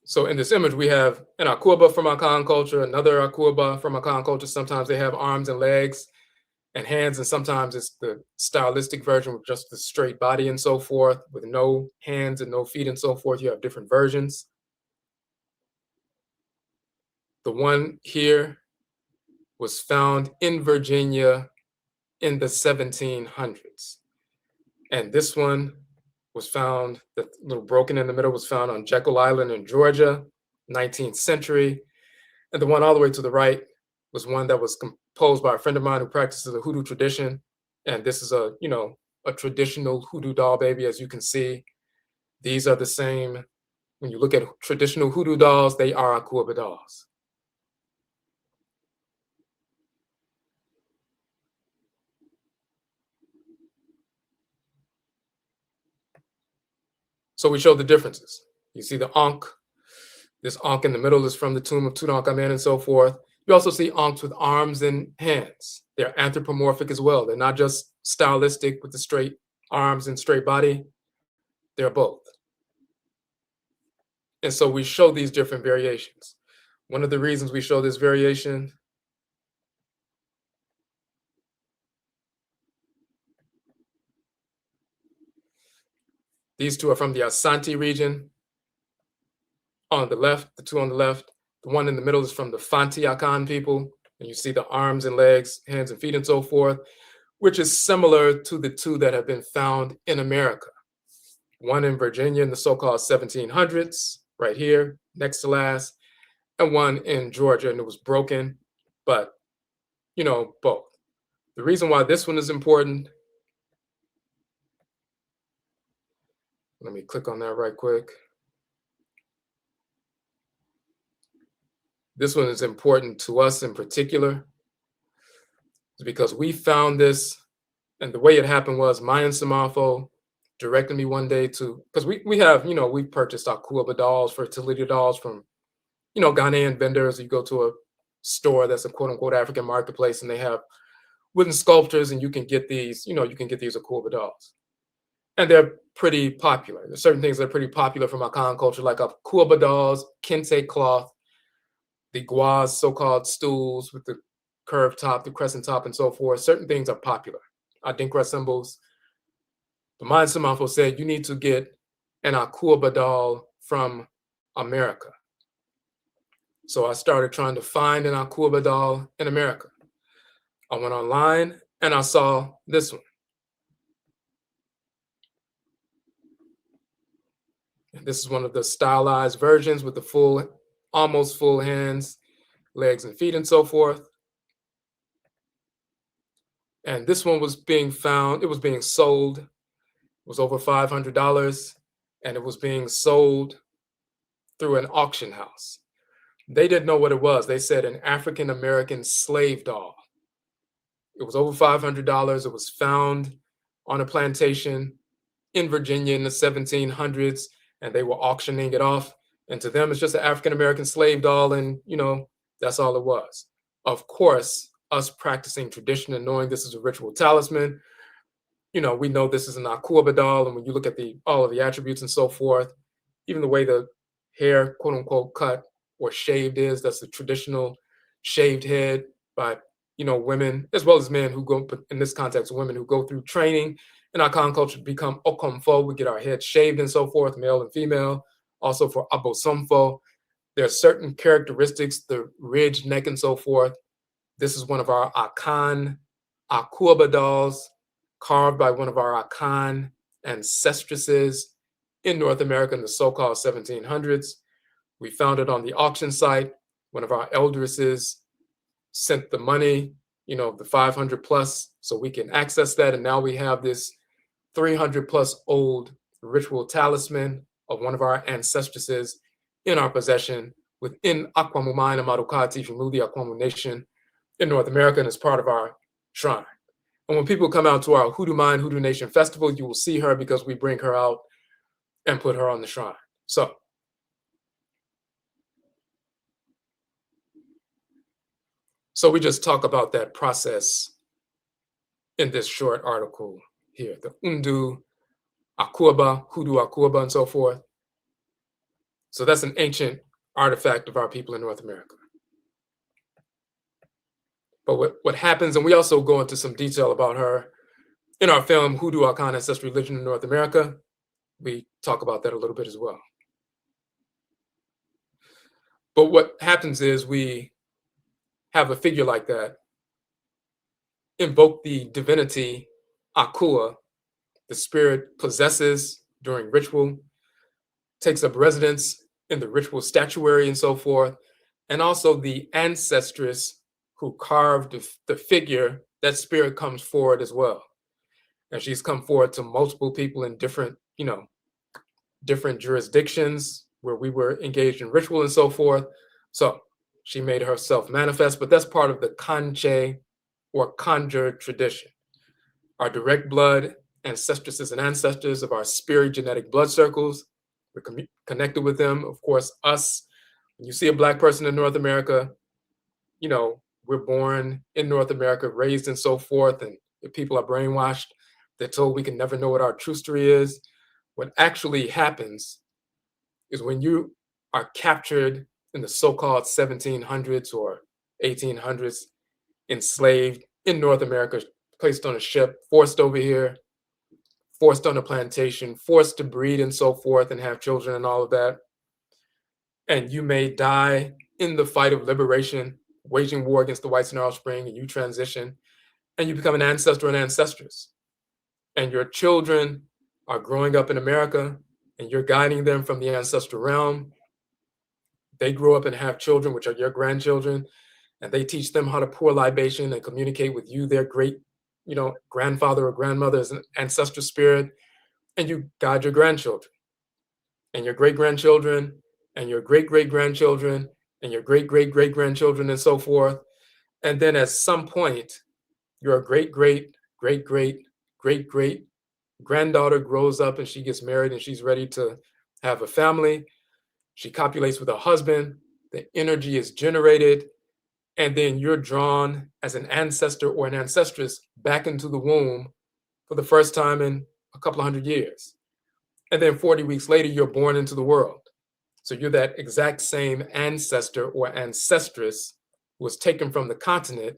So in this image, we have an Akua ba from Akan culture, another Akua ba from Akan culture. Sometimes they have arms and legs and hands, and sometimes it's the stylistic version with just the straight body and so forth, with no hands and no feet and so forth. You have different versions. The one here was found in Virginia in the 1700s. And this one was found, the little broken in the middle was found on Jekyll Island in Georgia, 19th century. And the one all the way to the right was one that was composed by a friend of mine who practices the Hoodoo tradition. And this is a, a traditional Hoodoo doll baby, as you can see. These are the same. When you look at traditional Hoodoo dolls, they are Akuaba dolls. So we show the differences. You see the Ankh. This Ankh in the middle is from the tomb of Tutankhamun and so forth. You also see Ankhs with arms and hands. They're anthropomorphic as well. They're not just stylistic with the straight arms and straight body. They're both. And so we show these different variations. One of the reasons we show this variation these two are from the Asante region. On the left, the two on the left, the one in the middle is from the Fanti Akan people. And you see the arms and legs, hands and feet and so forth, which is similar to the two that have been found in America. One in Virginia in the so-called 1700s, right here, next to last, and one in Georgia, and it was broken, but, both. The reason why this one is important, let me click on that right quick. This one is important to us in particular, because we found this, and the way it happened was Mayan Samafo directed me one day to, because we have, we purchased our Akuaba dolls, fertility dolls from, Ghanaian vendors. You go to a store that's a quote unquote African marketplace and they have wooden sculptures and you can get these, you can get these Akuaba dolls. And they're pretty popular. There's certain things that are pretty popular from Akan culture, like Akuaba dolls, kente cloth, the guaz so-called stools with the curved top, the crescent top, and so forth. Certain things are popular. Adinkra symbols. The Mayan Samafo said you need to get an Akuaba doll from America. So I started trying to find an Akuaba doll in America. I went online and I saw this one. And this is one of the stylized versions with the full, almost full hands, legs and feet and so forth. And this one was being found, it was being sold. It was over $500 and it was being sold through an auction house. They didn't know what it was. They said an African-American slave doll. It was over $500. It was found on a plantation in Virginia in the 1700s, and they were auctioning it off. And to them, it's just an African-American slave doll, and, that's all it was. Of course, us practicing tradition and knowing this is a ritual talisman, we know this is an Akuaba doll, and when you look at all of the attributes and so forth, even the way the hair, quote unquote, cut or shaved is, that's the traditional shaved head by, women, as well as men who go, but in this context, women who go through training in our Akan culture to become Okomfo. We get our heads shaved and so forth, male and female. Also for Abosomfo, there are certain characteristics, the ridged neck and so forth. This is one of our Akan Akuaba dolls, carved by one of our Akan ancestresses in North America in the so-called 1700s. We found it on the auction site. One of our eldresses sent the money, the 500 plus, so we can access that. And now we have this 300 plus old ritual talisman of one of our ancestresses in our possession within Akwamu Mine and Amaruka from the Akwamu Nation in North America, and as part of our shrine. And when people come out to our Hoodoo Mine, Hoodoo Nation Festival, you will see her because we bring her out and put her on the shrine. So we just talk about that process in this short article here, the Undu, Akuaba, Hoodoo Akuaba, and so forth. So that's an ancient artifact of our people in North America. But what happens, and we also go into some detail about her in our film, Hoodoo, Akan, Ancestral Religion in North America. We talk about that a little bit as well. But what happens is we have a figure like that, invoke the divinity Akua, the spirit possesses during ritual, takes up residence in the ritual statuary and so forth, and also the ancestress who carved the figure, that spirit comes forward as well. And she's come forward to multiple people in different, different jurisdictions where we were engaged in ritual and so forth. So she made herself manifest, but that's part of the Kankye or Conjure tradition. Our direct blood ancestresses and ancestors of our spirit genetic blood circles, we're connected with them. Of course, us, when you see a Black person in North America, we're born in North America, raised and so forth, and if people are brainwashed, they're told we can never know what our true story is. What actually happens is when you are captured in the so-called 1700s or 1800s, enslaved in North America, placed on a ship, forced over here, forced on a plantation, forced to breed and so forth and have children and all of that. And you may die in the fight of liberation, waging war against the whites and their offspring, and you transition and you become an ancestor and ancestress. And your children are growing up in America and you're guiding them from the ancestral realm. They grow up and have children, which are your grandchildren, and they teach them how to pour libation and communicate with you, their great, grandfather or grandmother as an ancestral spirit, and you guide your grandchildren and your great-grandchildren and your great-great-grandchildren and your great-great-great-grandchildren and so forth. And then at some point, your great-great-great-great-great-great granddaughter grows up and she gets married and she's ready to have a family. She copulates with her husband. The energy is generated. And then you're drawn as an ancestor or an ancestress back into the womb for the first time in a couple of hundred years. And then 40 weeks later, you're born into the world. So you're that exact same ancestor or ancestress who was taken from the continent.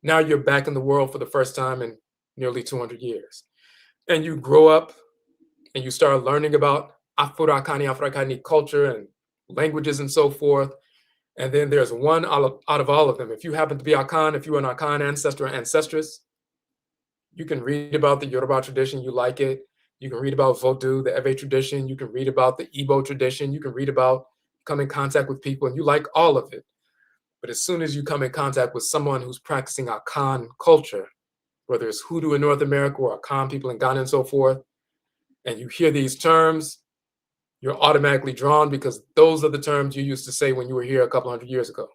Now you're back in the world for the first time in nearly 200 years. And you grow up and you start learning about Afuraitkaitnut culture and languages and so forth. And then there's one out of all of them. If you happen to be Akan, if you're an Akan ancestor or ancestress, you can read about the Yoruba tradition, you like it. You can read about Voodoo, the Ewe tradition. You can read about the Igbo tradition. You can read about come in contact with people, and you like all of it. But as soon as you come in contact with someone who's practicing Akan culture, whether it's Hoodoo in North America or Akan people in Ghana and so forth, and you hear these terms, you're automatically drawn because those are the terms you used to say when you were here a couple hundred years ago.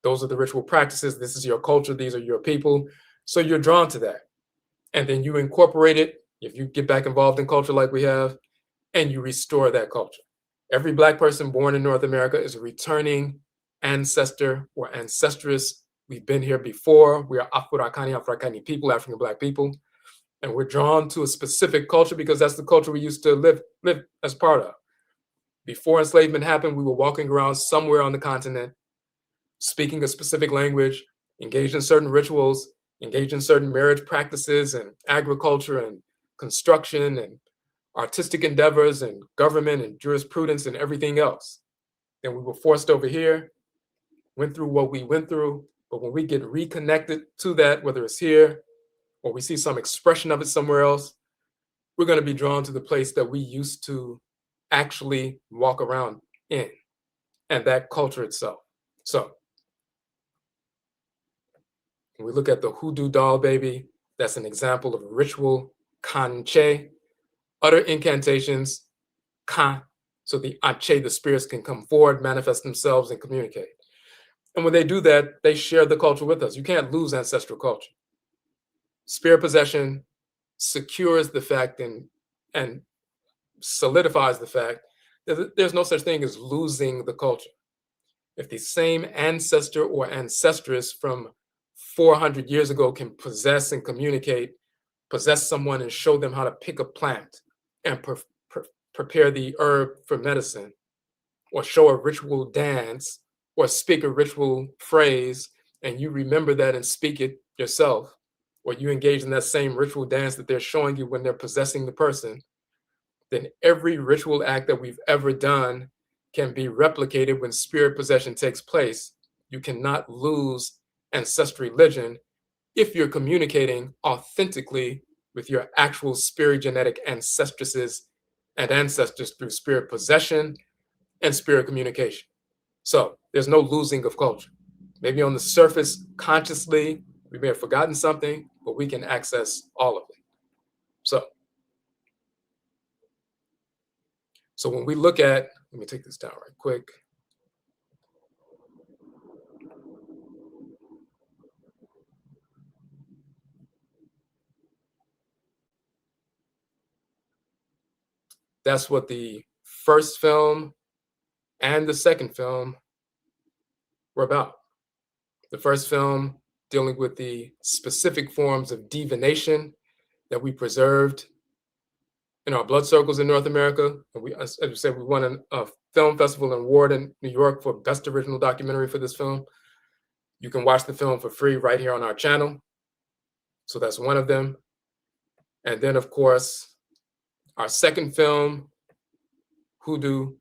Those are the ritual practices. This is your culture. These are your people. So you're drawn to that. And then you incorporate it, if you get back involved in culture like we have, and you restore that culture. Every Black person born in North America is a returning ancestor or ancestress. We've been here before. We are Afuraitkaitnut people, African Black people. And we're drawn to a specific culture because that's the culture we used to live as part of. Before enslavement happened, we were walking around somewhere on the continent, speaking a specific language, engaged in certain rituals, engaged in certain marriage practices and agriculture and construction and artistic endeavors and government and jurisprudence and everything else. Then we were forced over here, went through what we went through, but when we get reconnected to that, whether it's here or we see some expression of it somewhere else, we're going to be drawn to the place that we used to actually walk around in, and that culture itself. So when we look at the Hoodoo doll baby, that's an example of a ritual Kankye, utter incantations, Kan, so the Ache, the spirits can come forward, manifest themselves, and communicate. And when they do that, they share the culture with us. You can't lose ancestral culture. Spirit possession secures the fact and solidifies the fact that there's no such thing as losing the culture. If the same ancestor or ancestress from 400 years ago can possess and communicate, possess someone and show them how to pick a plant and prepare the herb for medicine, or show a ritual dance, or speak a ritual phrase, and you remember that and speak it yourself, or you engage in that same ritual dance that they're showing you when they're possessing the person, then every ritual act that we've ever done can be replicated when spirit possession takes place. You cannot lose ancestral religion if you're communicating authentically with your actual spirit-genetic ancestresses and ancestors through spirit possession and spirit communication. So there's no losing of culture. Maybe on the surface, consciously, we may have forgotten something, but we can access all of it. So when we look at, let me take this down right quick. That's what the first film and the second film were about. The first film dealing with the specific forms of divination that we preserved in our blood circles in North America. And we, as we said, we won a film festival award in New York for best original documentary for this film. You can watch the film for free right here on our channel. So that's one of them. And then, of course, our second film, Hoodoo,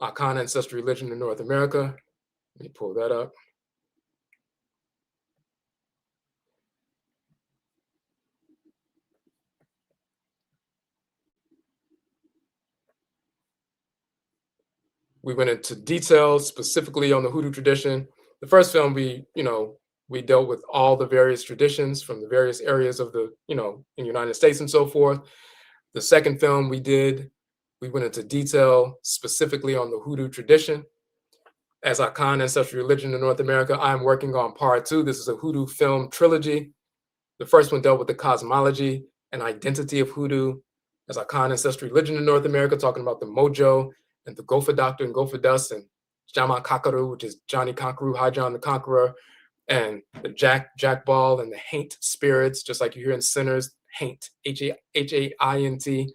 Akan ancestral religion in North America. Let me pull that up. We went into detail specifically on the Hoodoo tradition. The first film, we dealt with all the various traditions from the various areas of the, in the United States and so forth. The second film we went into detail specifically on the Hoodoo tradition. As Akan ancestral religion in North America, I'm working on part 2. This is a Hoodoo film trilogy. The first one dealt with the cosmology and identity of Hoodoo. As Akan ancestral religion in North America, talking about the mojo and the Gofa Doctor and Gofa Dust and Jama Kakaru, which is Johnny Conqueror, High John the Conqueror, and the Jack Ball and the Haint spirits, just like you hear in Sinners, Haint, Haint.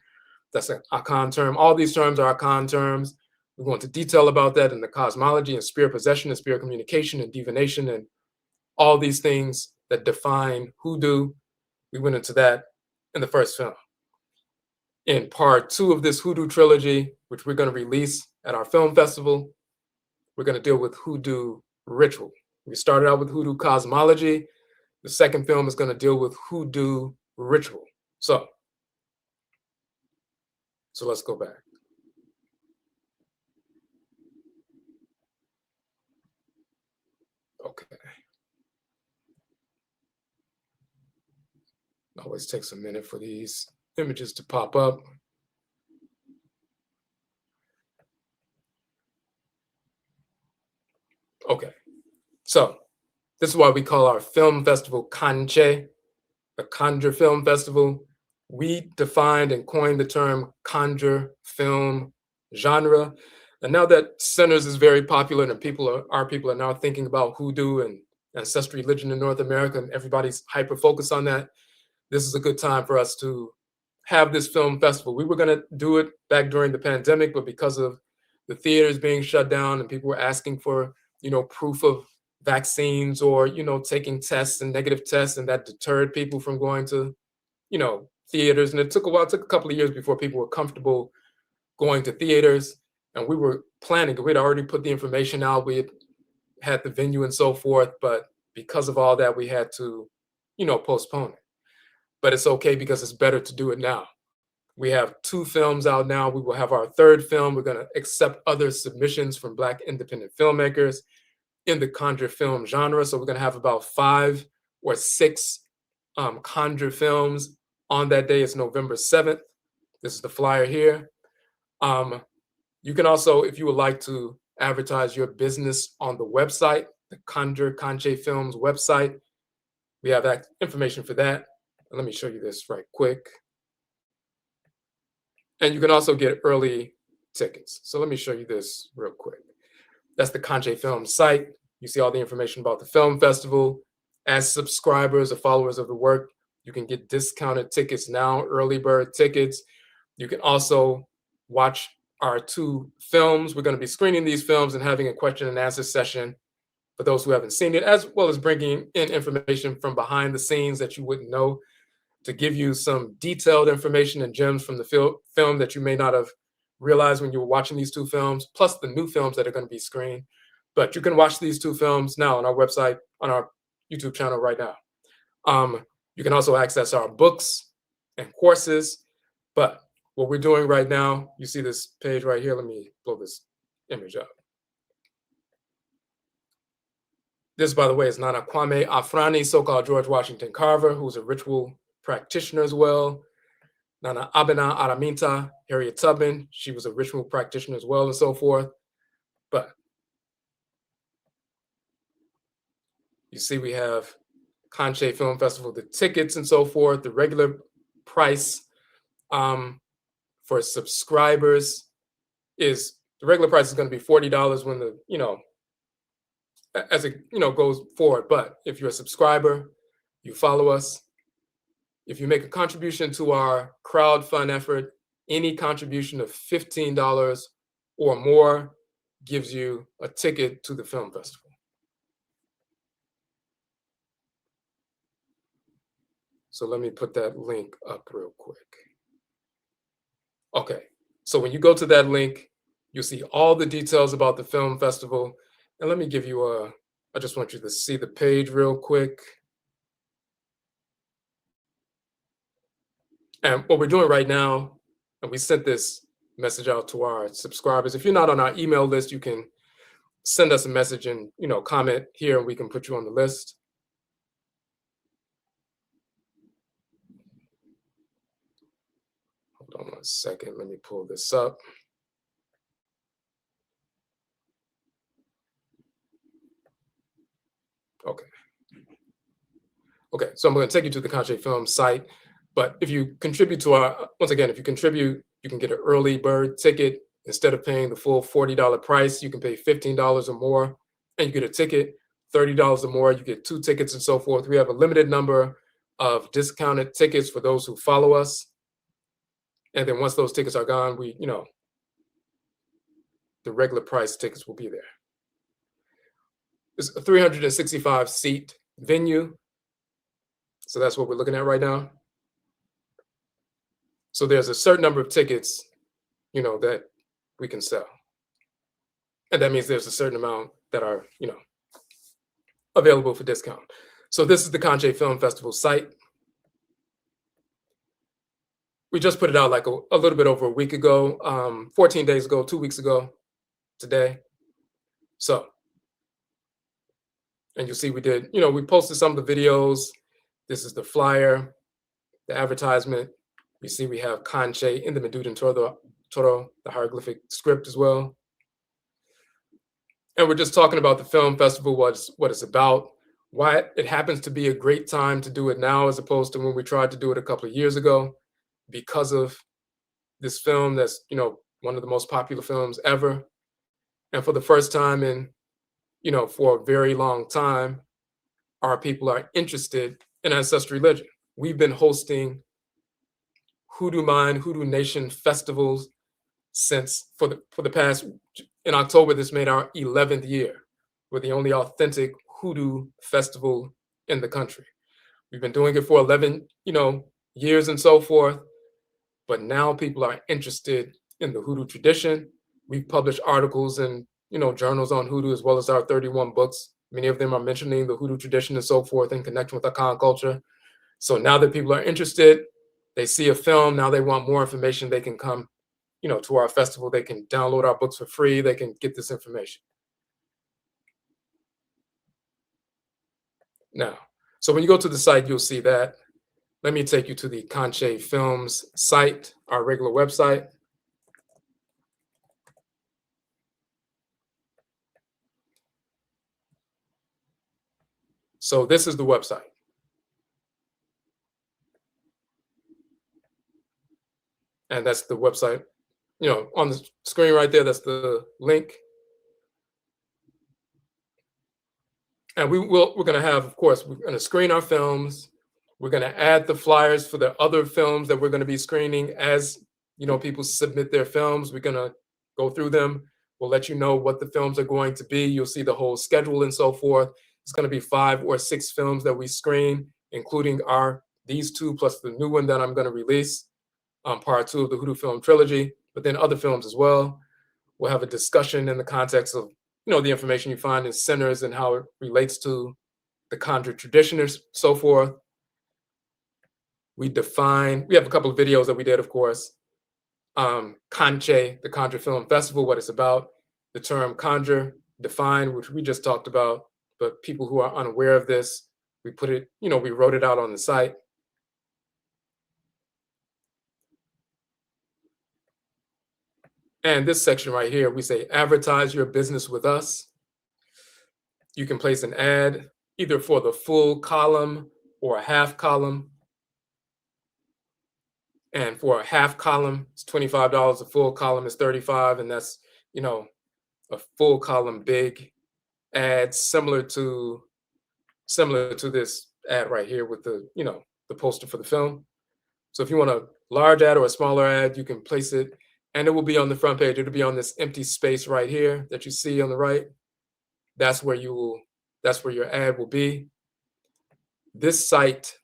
That's an Akan term. All these terms are Akan terms. We go into detail about that in the cosmology and spirit possession and spirit communication and divination and all these things that define Hoodoo. We went into that in the first film. In part 2 of this Hoodoo trilogy, which we're going to release at our film festival, we're going to deal with Hoodoo ritual. We started out with Hoodoo cosmology. The second film is going to deal with Hoodoo ritual. So let's go back. Okay. It always takes a minute for these images to pop up. Okay, so this is why we call our film festival Kankye, the Conjure Film Festival. We defined and coined the term Conjure film genre. And now that Sinners is very popular and our people are now thinking about Hoodoo and ancestral religion in North America, and everybody's hyper-focused on that, this is a good time for us to have this film festival. We were going to do it back during the pandemic, but because of the theaters being shut down and people were asking for, proof of vaccines or, taking tests and negative tests, and that deterred people from going to, theaters. And it took a while, it took a couple of years before people were comfortable going to theaters. And we were planning, we'd already put the information out, we had the venue and so forth, but because of all that, we had to, postpone it. But it's okay because it's better to do it now. We have 2 films out now. We will have our 3rd film. We're going to accept other submissions from Black independent filmmakers in the Conjure film genre. So we're going to have about 5 or 6 Conjure films on that day. It's November 7th. This is the flyer here. You can also, if you would like to advertise your business on the website, the Kankye Films website, we have that information for that. Let me show you this right quick. And you can also get early tickets. So let me show you this real quick. That's the Kankye Film site. You see all the information about the film festival. As subscribers or followers of the work, you can get discounted tickets now, early bird tickets. You can also watch our 2 films. We're going to be screening these films and having a question and answer session for those who haven't seen it, as well as bringing in information from behind the scenes that you wouldn't know, to give you some detailed information and gems from the film that you may not have realized when you were watching these 2 films, plus the new films that are going to be screened. But you can watch these 2 films now on our website, on our YouTube channel right now. You can also access our books and courses. But what we're doing right now, you see this page right here. Let me blow this image up. This, by the way, is Nana Kwame Afrani, so-called George Washington Carver, who's a ritual practitioner as well. Nana Abena Araminta, Harriet Tubman, she was a ritual practitioner as well, and so forth. But you see we have Kankye Film Festival, the tickets and so forth, the regular price for subscribers is, the regular price is going to be $40 when the, as it, goes forward. But if you're a subscriber, you follow us, if you make a contribution to our crowdfund effort, any contribution of $15 or more gives you a ticket to the film festival. So let me put that link up real quick. Okay, so when you go to that link, you'll see all the details about the film festival. And let me give you I just want you to see the page real quick. And what we're doing right now, and we sent this message out to our subscribers. If you're not on our email list, you can send us a message and comment here, and we can put you on the list. Hold on 1 second. Let me pull this up. Okay. Okay, so I'm going to take you to the Kankye Film site. But if you contribute to our, once again, if you contribute, you can get an early bird ticket. Instead of paying the full $40 price, you can pay $15 or more, and you get a ticket. $30 or more, you get 2 tickets and so forth. We have a limited number of discounted tickets for those who follow us. And then once those tickets are gone, the regular price tickets will be there. It's a 365 seat venue. So that's what we're looking at right now. So there's a certain number of tickets, that we can sell. And that means there's a certain amount that are, available for discount. So this is the Kankye Film Festival site. We just put it out like a little bit over a week ago, 14 days ago, 2 weeks ago today. So, and you'll see we did, we posted some of the videos. This is the flyer, the advertisement. You see we have Kankye in the Meduden Toro, the hieroglyphic script as well. And we're just talking about the film festival, what it's about, why it happens to be a great time to do it now as opposed to when we tried to do it a couple of years ago, because of this film that's, one of the most popular films ever. And for the first time in, for a very long time, our people are interested in ancestral religion. We've been hosting Hoodoo Mind, Hoodoo Nation festivals since for the past, in October, this made our 11th year. We're the only authentic Hoodoo festival in the country. We've been doing it for 11, years and so forth, but now people are interested in the Hoodoo tradition. We've published articles and, journals on Hoodoo, as well as our 31 books. Many of them are mentioning the Hoodoo tradition and so forth in connection with Akan culture. So now that people are interested, they see a film, now they want more information, they can come, to our festival, they can download our books for free, they can get this information. Now, so when you go to the site, you'll see that. Let me take you to the Kankye Films site, our regular website. So this is the website. And that's the website, on the screen right there, that's the link. And we're going to have, of course, we're going to screen our films. We're going to add the flyers for the other films that we're going to be screening as, people submit their films. We're going to go through them. We'll let you know what the films are going to be. You'll see the whole schedule and so forth. It's going to be 5 or 6 films that we screen, including these 2 plus the new one that I'm going to release, part 2 of the Hoodoo film trilogy, but then other films as well. We'll have a discussion in the context of, the information you find in centers and how it relates to the Conjure tradition and so forth. We have a couple of videos that we did, of course. Kankye, the Conjure Film Festival, what it's about. The term conjure, define, which we just talked about, but people who are unaware of this, we put it, we wrote it out on the site. And this section right here, we say advertise your business with us. You can place an ad either for the full column or a half column. And for a half column, it's $25. A full column is $35, and that's, a full column big ad similar to this ad right here with the, the poster for the film. So if you want a large ad or a smaller ad, you can place it, and it will be on the front page. It'll be on this empty space right here that you see on the right. That's where your ad will be. This site,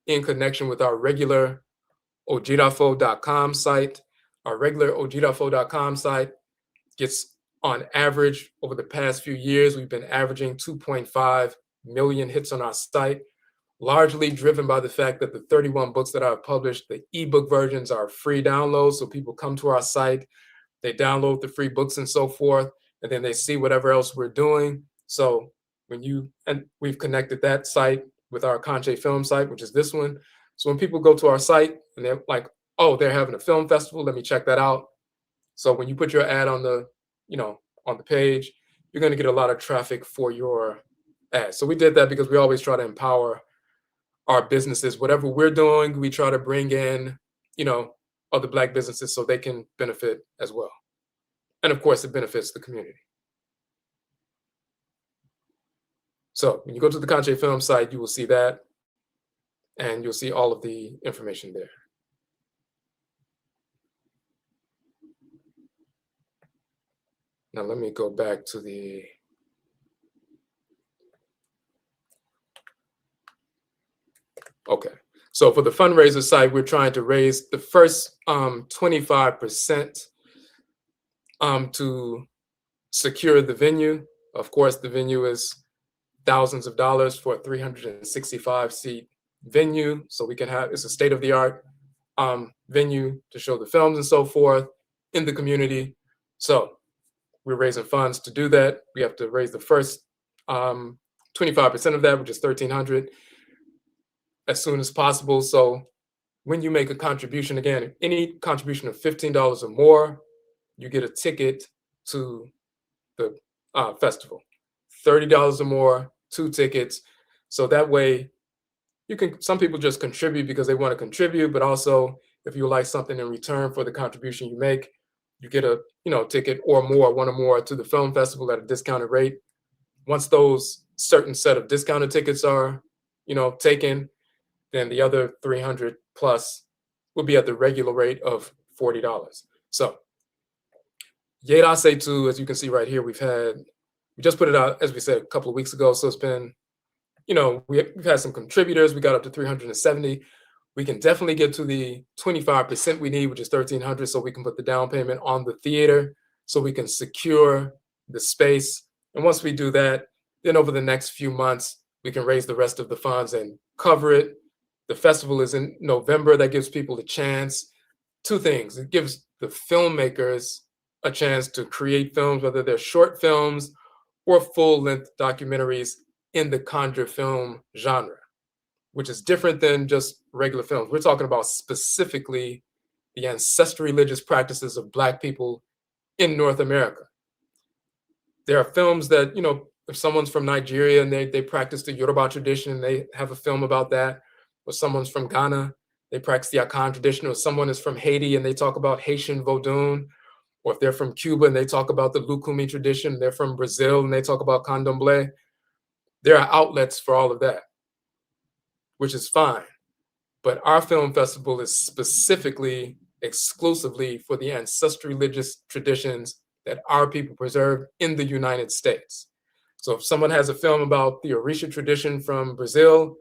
in connection with our regular Odwirafo.com site, our regular Odwirafo.com site gets, on average, over the past few years, we've been averaging 2.5 million hits on our site, largely driven by the fact that the 31 books that I've published, the ebook versions are free downloads. So people come to our site, they download the free books and so forth, and then they see whatever else we're doing. So we've connected that site with our Kankye film site, which is this one. So when people go to our site and they're like, oh, they're having a film festival, let me check that out. So when you put your ad on the, on the page, you're going to get a lot of traffic for your ad. So we did that because we always try to empower our businesses. Whatever we're doing, we try to bring in, other Black businesses so they can benefit as well. And of course, it benefits the community. So when you go to the Kankye film site, you will see that, and you'll see all of the information there. Now let me go back to the okay. So for the fundraiser site, we're trying to raise the first 25% to secure the venue. Of course, the venue is thousands of dollars for a 365-seat venue. So we can have, it's a state-of-the-art venue to show the films and so forth in the community. So we're raising funds to do that. We have to raise the first 25% of that, which is $1,300, as soon as possible. So when you make a contribution, again, any contribution of $15 or more, you get a ticket to the festival. $30 or more, 2 tickets. So that way, some people just contribute because they want to contribute, but also if you like something in return for the contribution you make, you get a ticket or more, one or more, to the film festival at a discounted rate. Once those certain set of discounted tickets are, taken, then the other 300 plus will be at the regular rate of $40. So Yerase too, as you can see right here, we just put it out, as we said, a couple of weeks ago. So it's been, we've had some contributors. We got up to 370. We can definitely get to the 25% we need, which is $1,300, so we can put the down payment on the theater, so we can secure the space. And once we do that, then over the next few months, we can raise the rest of the funds and cover it. The festival is in November. That gives people a chance. 2 things. It gives the filmmakers a chance to create films, whether they're short films or full-length documentaries in the Conjure film genre, which is different than just regular films. We're talking about specifically the ancestral religious practices of Black people in North America. There are films that, if someone's from Nigeria and they practice the Yoruba tradition and they have a film about that, or someone's from Ghana, they practice the Akan tradition, or someone is from Haiti and they talk about Haitian Vodun, or if they're from Cuba and they talk about the Lukumi tradition, they're from Brazil and they talk about Candomblé. There are outlets for all of that, which is fine. But our film festival is specifically, exclusively for the ancestral religious traditions that our people preserve in the United States. So if someone has a film about the Orisha tradition from Brazil,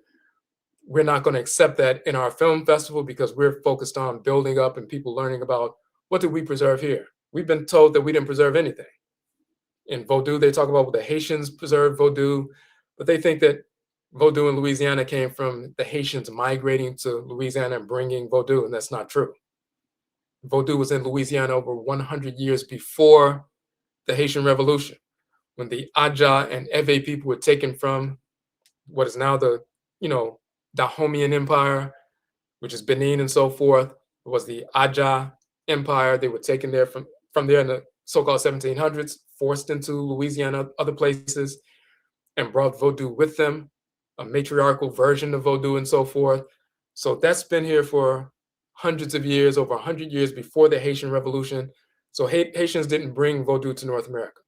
we're not going to accept that in our film festival because we're focused on building up and people learning about what did we preserve here. We've been told that we didn't preserve anything. In Voodoo, they talk about what the Haitians preserved Voodoo, but they think that Voodoo in Louisiana came from the Haitians migrating to Louisiana and bringing Voodoo, and that's not true. Voodoo was in Louisiana over 100 years before the Haitian Revolution, when the Aja and Ewe people were taken from what is now the, Dahomean Empire, which is Benin and so forth. It was the Aja Empire. They were taken there from there in the so-called 1700s, forced into Louisiana, other places, and brought Voodoo with them, a matriarchal version of Voodoo and so forth. So that's been here for hundreds of years, over 100 years before the Haitian Revolution. So Haitians didn't bring Voodoo to North America.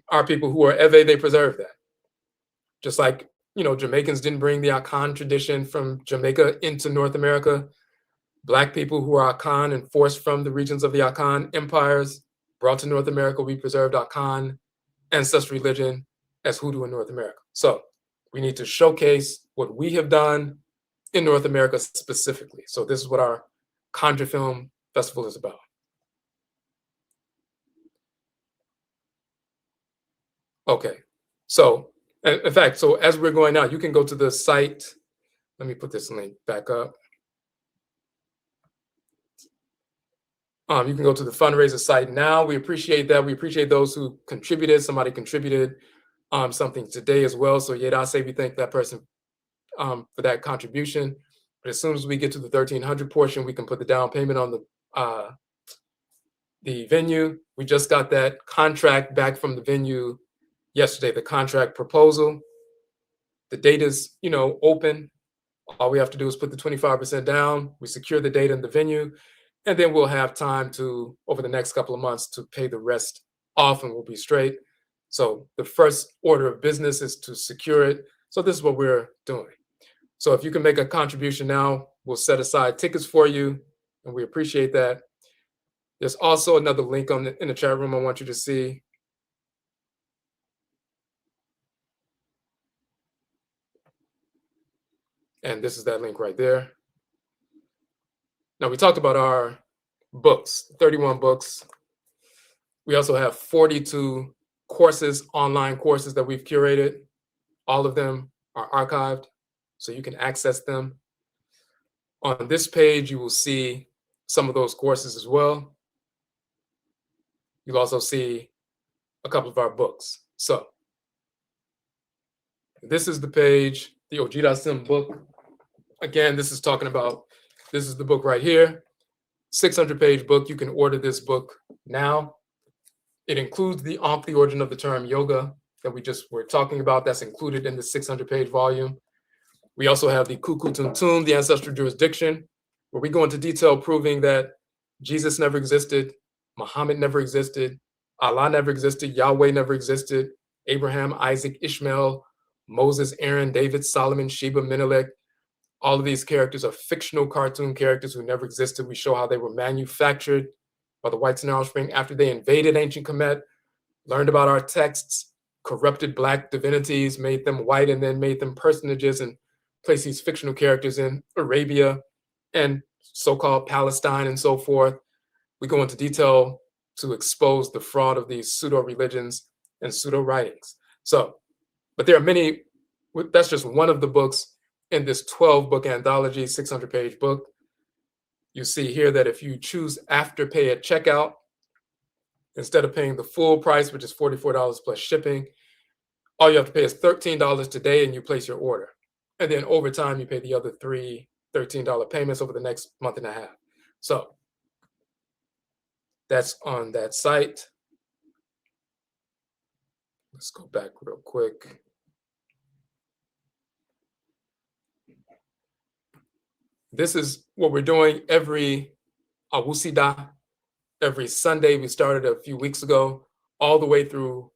Our people who are Ewe, they preserve that. Just like, Jamaicans didn't bring the Akan tradition from Jamaica into North America. Black people who are Akan and forced from the regions of the Akan empires brought to North America, we preserved Akan ancestral religion as Hoodoo in North America. So we need to showcase what we have done in North America specifically. So this is what our Conjure Film Festival is about. Okay, so in fact, so as we're going now, you can go to the site. Let me put this link back up. You can go to the fundraiser site now. We appreciate that. We appreciate those who contributed. Somebody contributed something today as well. So Yedase, we thank that person for that contribution. But as soon as we get to the 1,300 portion, we can put the down payment on the venue. We just got that contract back from the venue yesterday, the contract proposal. The date is, open. All we have to do is put the 25% down. We secure the date in the venue, and then we'll have time to, over the next couple of months, to pay the rest off, and we'll be straight. So the first order of business is to secure it. So this is what we're doing. So if you can make a contribution now, we'll set aside tickets for you, and we appreciate that. There's also another link in the chat room I want you to see. And this is that link right there. Now, we talked about our books, 31 books. We also have 42 courses, online courses that we've curated. All of them are archived, so you can access them. On this page, you will see some of those courses as well. You'll also see a couple of our books. So this is the page, the Ojirasim book. Again, this is the book right here, 600-page book. You can order this book now. It includes the origin of the term yoga that we just were talking about. That's included in the 600-page volume. We also have the Kuku Tuntun, the ancestral jurisdiction, where we go into detail proving that Jesus never existed, Muhammad never existed, Allah never existed, Yahweh never existed, Abraham, Isaac, Ishmael, Moses, Aaron, David, Solomon, Sheba, Menelik. All of these characters are fictional cartoon characters who never existed. We show how they were manufactured by the whites in Alice Spring after they invaded ancient Kemet, learned about our texts, corrupted Black divinities, made them white, and then made them personages and placed these fictional characters in Arabia and so-called Palestine and so forth. We go into detail to expose the fraud of these pseudo-religions and pseudo-writings. So, but there are many, that's just one of the books in this 12-book anthology, 600-page book. You see here that if you choose Afterpay at checkout, instead of paying the full price, which is $44 plus shipping, all you have to pay is $13 today and you place your order. And then over time, you pay the other three $13 payments over the next month and a half. So that's on that site. Let's go back real quick. This is what we're doing every Awusida, every Sunday. We started a few weeks ago, all the way through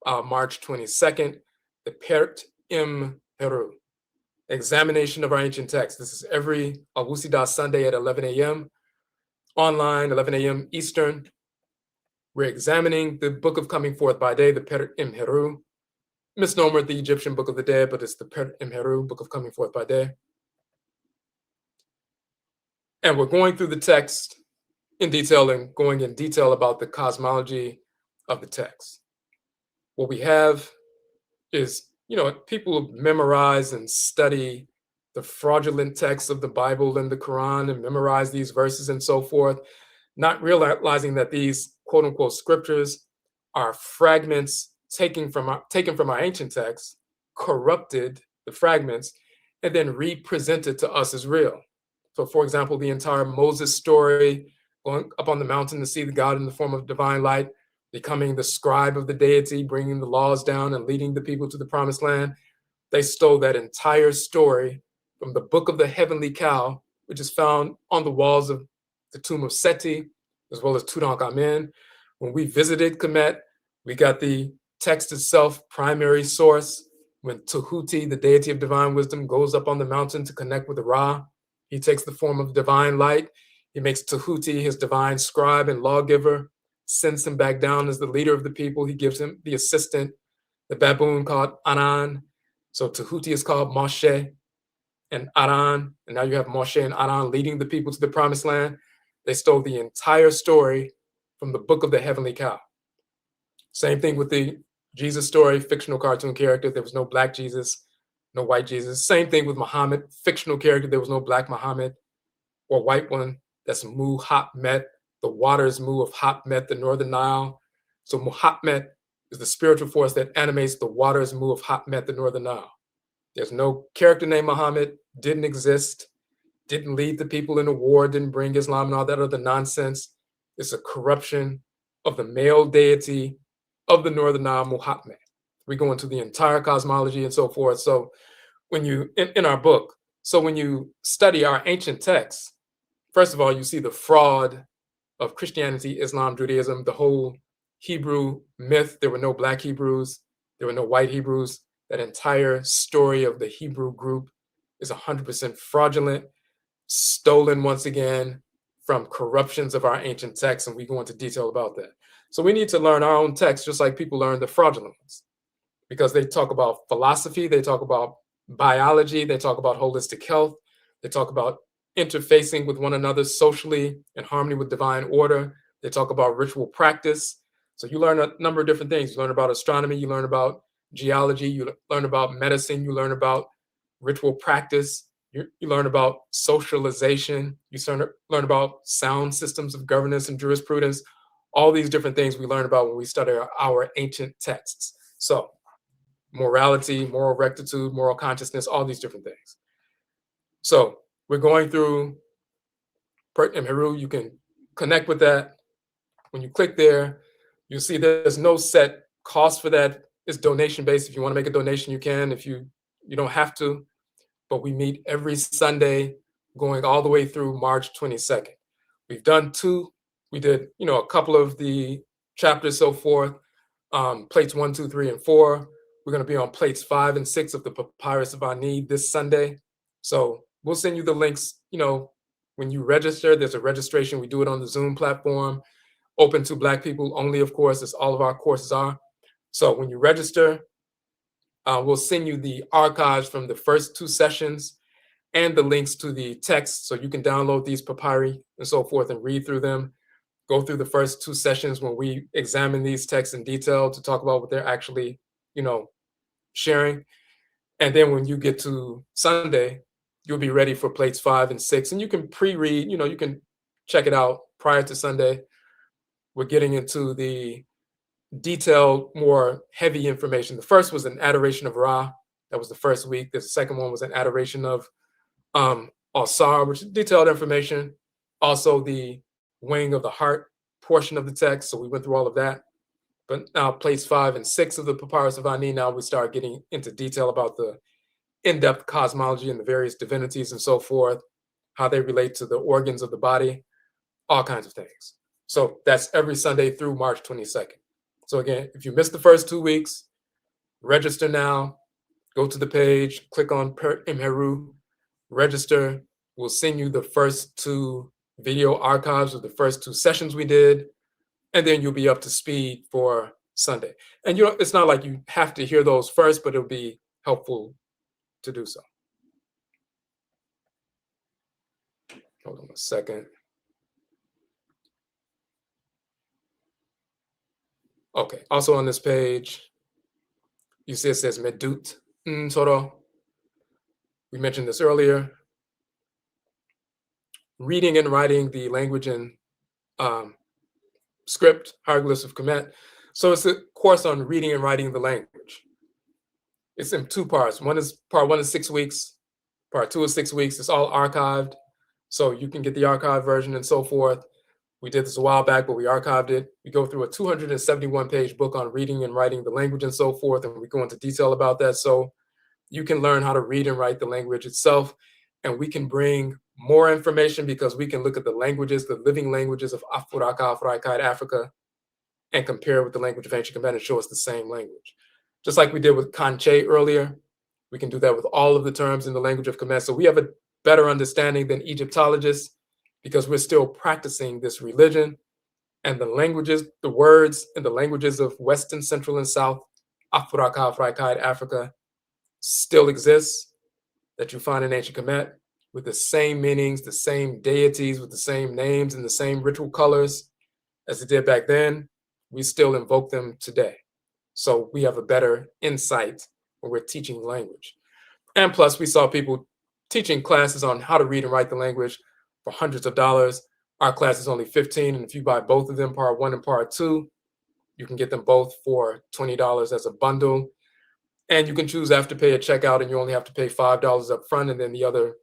March 22nd, the Pert Im Peru, examination of our ancient texts. This is every Awusida Sunday at 11 a.m. online, 11 a.m. Eastern. We're examining the Book of Coming Forth by Day, the Pert Im Heru, misnomer the Egyptian Book of the Dead, but it's the Pert Im Heru, Book of Coming Forth by Day. And we're going through the text in detail and going in detail about the cosmology of the text. What we have is people memorize and study the fraudulent texts of the Bible and the Quran and memorize these verses and so forth, not realizing that these quote unquote scriptures are fragments taken from our ancient texts, corrupted the fragments, and then represented to us as real. So, for example, the entire Moses story, going up on the mountain to see the God in the form of divine light, becoming the scribe of the deity, bringing the laws down and leading the people to the promised land. They stole that entire story from the Book of the Heavenly Cow, which is found on the walls of the tomb of Seti, as well as Tutankhamen. When we visited Kemet, we got the text itself, primary source. When Tahuti, the deity of divine wisdom, goes up on the mountain to connect with Ra, he takes the form of divine light. He makes Tahuti his divine scribe and lawgiver, sends him back down as the leader of the people. He gives him the assistant, the baboon called Anan. So Tahuti is called Moshe and Aran, and now you have Moshe and Aran leading the people to the promised land. They stole the entire story from the Book of the Heavenly Cow. Same thing with the Jesus story, fictional cartoon character. There was no black Jesus, no white Jesus. Same thing with Muhammad, fictional character. There was no black Muhammad or white one. That's Muhammad. The waters Mu of Hapmet, the northern Nile. So Muhammad is the spiritual force that animates the waters Mu of Hapmet, the northern Nile. There's no character named Muhammad, didn't exist, didn't lead the people in a war, didn't bring Islam and all that other nonsense. It's a corruption of the male deity of the northern Nile, Muhammad. We go into the entire cosmology and so forth. So when you, in our book, so when you study our ancient texts, first of all, you see the fraud of Christianity, Islam, Judaism, the whole Hebrew myth. There were no black Hebrews, there were no white Hebrews. That entire story of the Hebrew group is 100% fraudulent, stolen once again from corruptions of our ancient texts, and we go into detail about that. So we need to learn our own texts just like people learn the fraudulent ones, because they talk about philosophy, they talk about biology, they talk about holistic health, they talk about interfacing with one another socially in harmony with divine order, they talk about ritual practice. So you learn a number of different things. You learn about astronomy, you learn about geology, you learn about medicine, you learn about ritual practice, you learn about socialization, you learn about sound systems of governance and jurisprudence. All these different things we learn about when we study our ancient texts. So morality, moral rectitude, moral consciousness, all these different things. So we're going through Pert and Heru. You can connect with that. When you click there, you'll see there's no set cost for that. It's donation based. If you want to make a donation, you can. If you don't have to. But we meet every Sunday going all the way through March 22nd. We've done two. We did, a couple of the chapters so forth, plates 1, 2, 3, and 4. We're going to be on plates 5 and 6 of the Papyrus of Ani this Sunday. So we'll send you the links, when you register. There's a registration. We do it on the Zoom platform, open to Black people only, of course, as all of our courses are. So when you register, we'll send you the archives from the first 2 sessions and the links to the text, so you can download these papyri and so forth and read through them. Go through the first 2 sessions when we examine these texts in detail to talk about what they're actually, sharing. And then when you get to Sunday, you'll be ready for plates 5 and 6. And you can pre-read, you can check it out prior to Sunday. We're getting into the detailed, more heavy information. The first was an adoration of Ra. That was the first week. The second one was an adoration of Asar, which is detailed information. Also the weighing of the heart portion of the text. So we went through all of that. But now plates 5 and 6 of the Papyrus of Ani, now we start getting into detail about the in-depth cosmology and the various divinities and so forth, how they relate to the organs of the body, all kinds of things. So that's every Sunday through March 22nd. So again, if you missed the first 2 weeks, register now, go to the page, click on Per Imheru, register. We'll send you the first 2 video archives of the first 2 sessions we did, and then you'll be up to speed for Sunday. And it's not like you have to hear those first, but it'll be helpful to do so. Hold on a second. Okay, also on this page, You see it says medut, soro. We mentioned this earlier. Reading and writing the language and script, hieroglyphs of Kemet. So it's a course on reading and writing the language. It's in 2 parts. Part one is 6 weeks. Part 2 is 6 weeks. It's all archived. So you can get the archived version and so forth. We did this a while back, but we archived it. We go through a 271-page book on reading and writing the language and so forth, and we go into detail about that. So you can learn how to read and write the language itself, and we can bring more information because we can look at the languages, the living languages of Afuraka, Afuraitkaitnut, Africa, and compare with the language of ancient Kemet and show us the same language. Just like we did with Kankye earlier, we can do that with all of the terms in the language of Kemet. So we have a better understanding than Egyptologists because we're still practicing this religion, and the languages, the words and the languages of Western, Central, and South Afuraka, Afuraitkaitnut, Africa still exists that you find in ancient Kemet with the same meanings, the same deities, with the same names and the same ritual colors as it did back then. We still invoke them today. So we have a better insight when we're teaching language. And plus, we saw people teaching classes on how to read and write the language for hundreds of dollars. Our class is only $15, and if you buy both of them, part 1 and part 2, you can get them both for $20 as a bundle. And you can choose Afterpay at checkout, and you only have to pay $5 up front, and then the other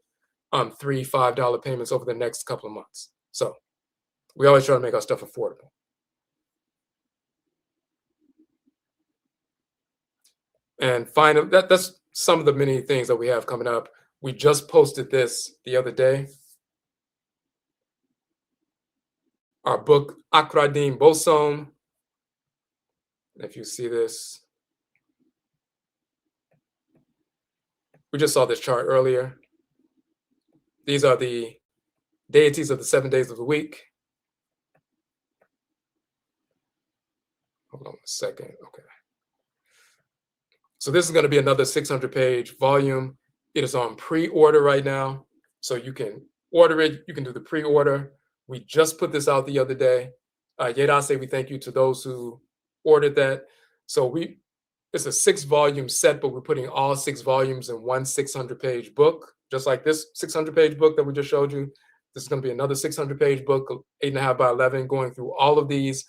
3 $5 payments over the next couple of months. So we always try to make our stuff affordable. And finally, that's some of the many things that we have coming up. We just posted this the other day. Our book, Akradim Bosom. If you see this, we just saw this chart earlier. These are the deities of the 7 days of the week. Hold on a second. Okay. So this is going to be another 600-page volume. It is on pre-order right now. So you can order it. You can do the pre-order. We just put this out the other day. Yedase, we thank you to those who ordered that. So it's a 6-volume set, but we're putting all 6 volumes in one 600-page book, just like this 600-page book that we just showed you. This is going to be another 600-page book, 8.5 by 11, going through all of these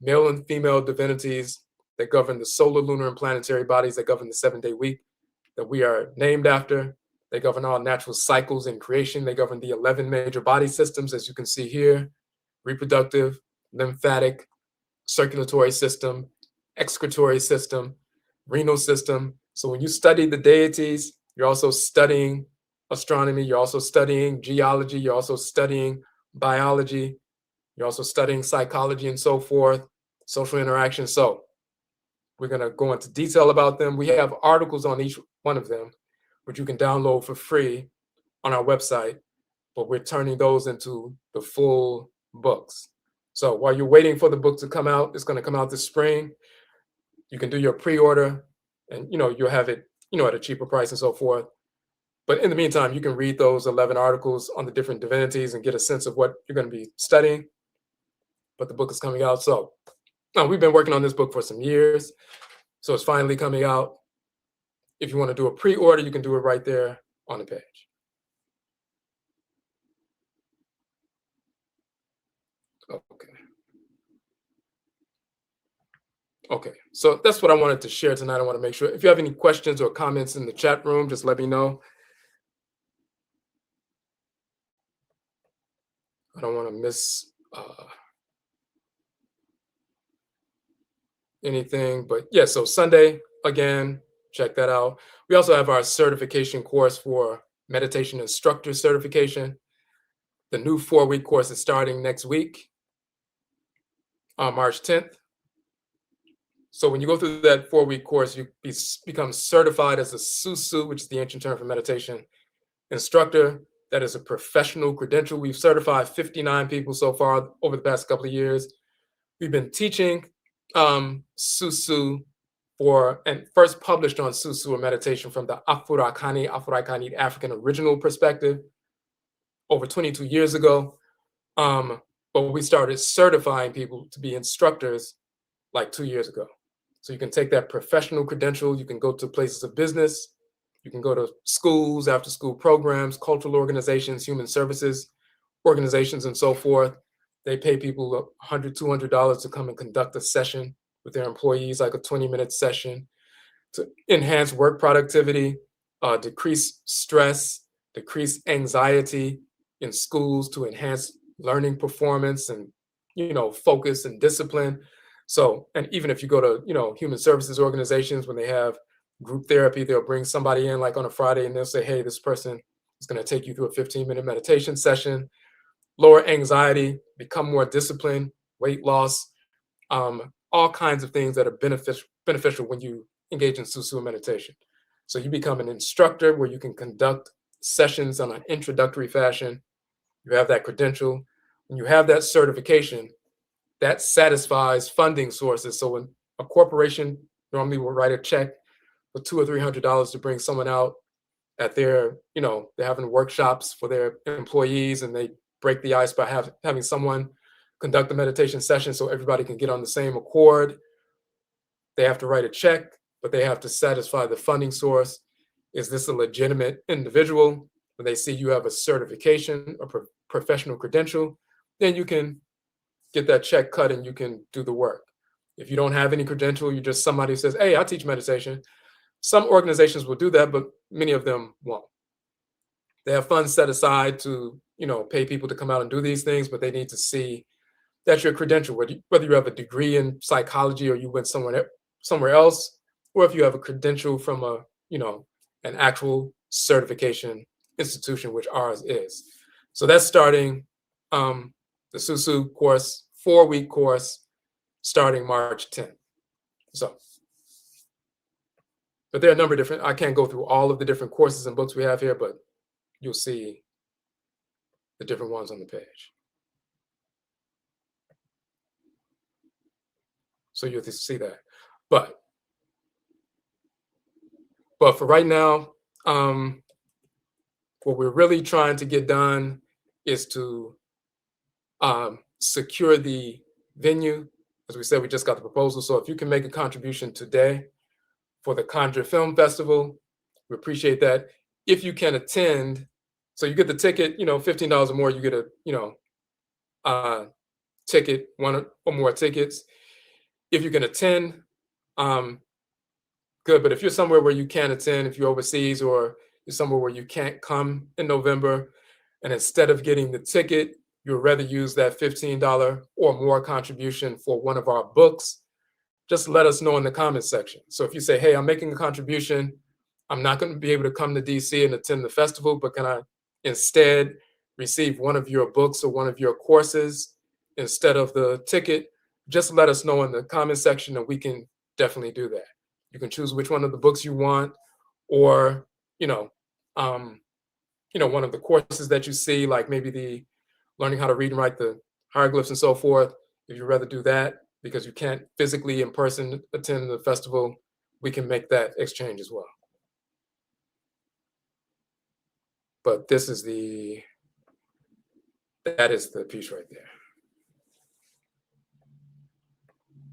male and female divinities that govern the solar, lunar, and planetary bodies that govern the 7-day week that we are named after. They govern all natural cycles in creation. They govern the 11 major body systems, as you can see here: reproductive, lymphatic, circulatory system, excretory system, renal system. So when you study the deities, you're also studying astronomy, you're also studying geology, you're also studying biology, you're also studying psychology and so forth, social interaction. So we're going to go into detail about them. We have articles on each one of them, which you can download for free on our website, but we're turning those into the full books. So while you're waiting for the book to come out, it's going to come out this spring. You can do your pre-order, and you'll have it at a cheaper price and so forth. But in the meantime, you can read those 11 articles on the different divinities and get a sense of what you're going to be studying. But the book is coming out. So we've been working on this book for some years. So it's finally coming out. If you want to do a pre-order, you can do it right there on the page. Okay, so that's what I wanted to share tonight. I want to make sure if you have any questions or comments in the chat room, just let me know. I don't want to miss anything, but yeah, so Sunday, again, check that out. We also have our certification course for meditation instructor certification. The new 4-week course is starting next week on March 10th. So when you go through that 4-week course, you become certified as a susu, which is the ancient term for meditation instructor. That is a professional credential. We've certified 59 people so far over the past couple of years. We've been teaching susu and first published on susu or meditation from the Afurakanu, Afuraitkaitnut African original perspective over 22 years ago. But we started certifying people to be instructors like 2 years ago. So you can take that professional credential, you can go to places of business, you can go to schools, after school programs, cultural organizations, human services organizations, and so forth. They pay people $100, $200 to come and conduct a session with their employees, like a 20-minute session, to enhance work productivity, decrease stress, decrease anxiety in schools, to enhance learning performance and focus and discipline. So, and even if you go to human services organizations, when they have group therapy, they'll bring somebody in like on a Friday and they'll say, hey, this person is going to take you through a 15-minute meditation session, lower anxiety, become more disciplined, weight loss, all kinds of things that are beneficial when you engage in susu and meditation. So you become an instructor where you can conduct sessions on an introductory fashion. You have that credential. When you have that certification, that satisfies funding sources. So when a corporation normally will write a check for $200 or $300 to bring someone out at their, they're having workshops for their employees, and they break the ice by having someone conduct a meditation session so everybody can get on the same accord. They have to write a check, but they have to satisfy the funding source. Is this a legitimate individual? When they see you have a certification, a professional credential, then you can get that check cut and you can do the work. If you don't have any credential, you're just somebody who says, hey, I teach meditation. Some organizations will do that, but many of them won't. They have funds set aside to, pay people to come out and do these things, but they need to see that's your credential, whether you have a degree in psychology or you went somewhere else, or if you have a credential from an actual certification institution, which ours is. So that's starting the Susu course, 4-week course, starting March 10th. So, but there are a number of different, I can't go through all of the different courses and books we have here, but you'll see the different ones on the page. So you'll see that. But for right now, what we're really trying to get done is to secure the venue. As we said, we just got the proposal. So if you can make a contribution today for the Conjure Film Festival, we appreciate that. If you can attend, so you get the ticket, $15 or more, you get a ticket, one or more tickets. If you can attend, good. But if you're somewhere where you can't attend, if you're overseas or you're somewhere where you can't come in November, and instead of getting the ticket, you'd rather use that $15 or more contribution for one of our books, just let us know in the comments section. So if you say, hey, I'm making a contribution, I'm not going to be able to come to DC and attend the festival, but can I instead receive one of your books or one of your courses instead of the ticket? Just let us know in the comment section and we can definitely do that. You can choose which one of the books you want, or one of the courses that you see, like maybe the learning how to read and write the hieroglyphs and so forth. If you'd rather do that because you can't physically in person attend the festival, we can make that exchange as well. But that is the piece right there.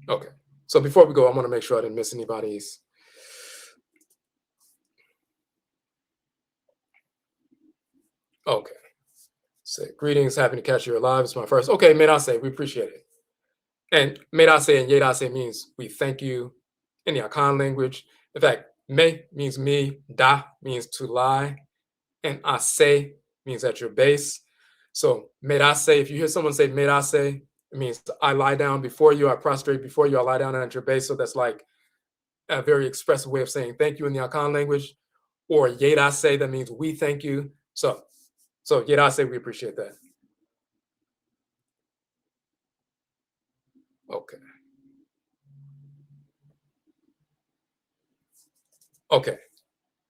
Okay. So before we go, I want to make sure I didn't miss anybody's. Okay. Say, greetings, happy to catch you alive. It's my first. Okay, Medase, we appreciate it. And Medase and Yedase means we thank you in the Akan language. In fact, Me means me, Da means to lie, and Ase means at your base. So Medase, if you hear someone say Medase, it means I lie down before you, I prostrate before you, I lie down at your base. So that's like a very expressive way of saying thank you in the Akan language. Or Yedase, that means we thank you. So Yedase, we appreciate that. Okay.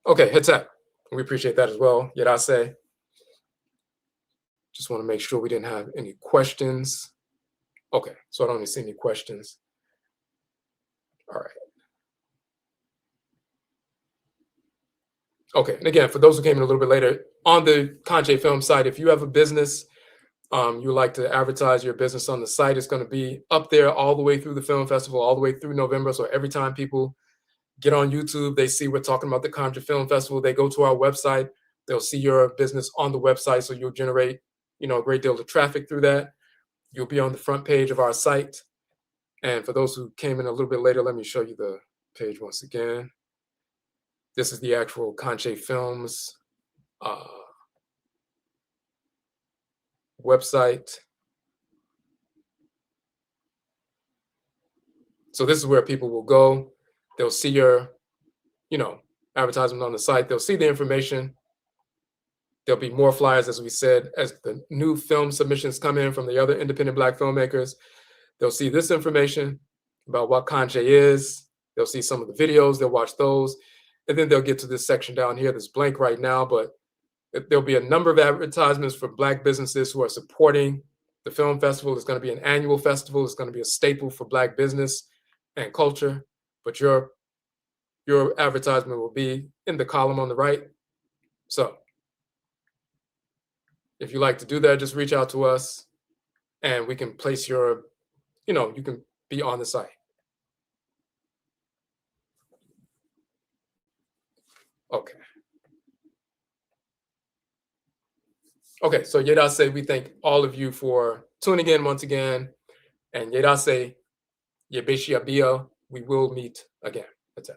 Okay, Hitzak, we appreciate that as well. Yedase. Just want to make sure we didn't have any questions. Okay, so I don't see any questions. All right. Okay, and again, for those who came in a little bit later, on the Kankye film site, if you have a business you like to advertise your business on the site, it's going to be up there all the way through the film festival, all the way through November. So every time people get on YouTube, they see we're talking about the Conjure Film Festival, they go to our website, they'll see your business on the website. So you'll generate, a great deal of traffic through that. You'll be on the front page of our site. And for those who came in a little bit later, let me show you the page once again. This is the actual Kankye Films website. So this is where people will go. They'll see your, advertisement on the site. They'll see the information. There'll be more flyers, as we said, as the new film submissions come in from the other independent Black filmmakers. They'll see this information about what Kankye is. They'll see some of the videos. They'll watch those. And then they'll get to this section down here that's blank right now, but there'll be a number of advertisements for Black businesses who are supporting the film festival. It's going to be an annual festival. It's going to be a staple for Black business and culture. But your advertisement will be in the column on the right. So if you like to do that, just reach out to us and we can place your, you can be on the site. Okay. Okay, so Yedase, we thank all of you for tuning in once again. And Yedase, Yebeshia Bia, we will meet again. That's it.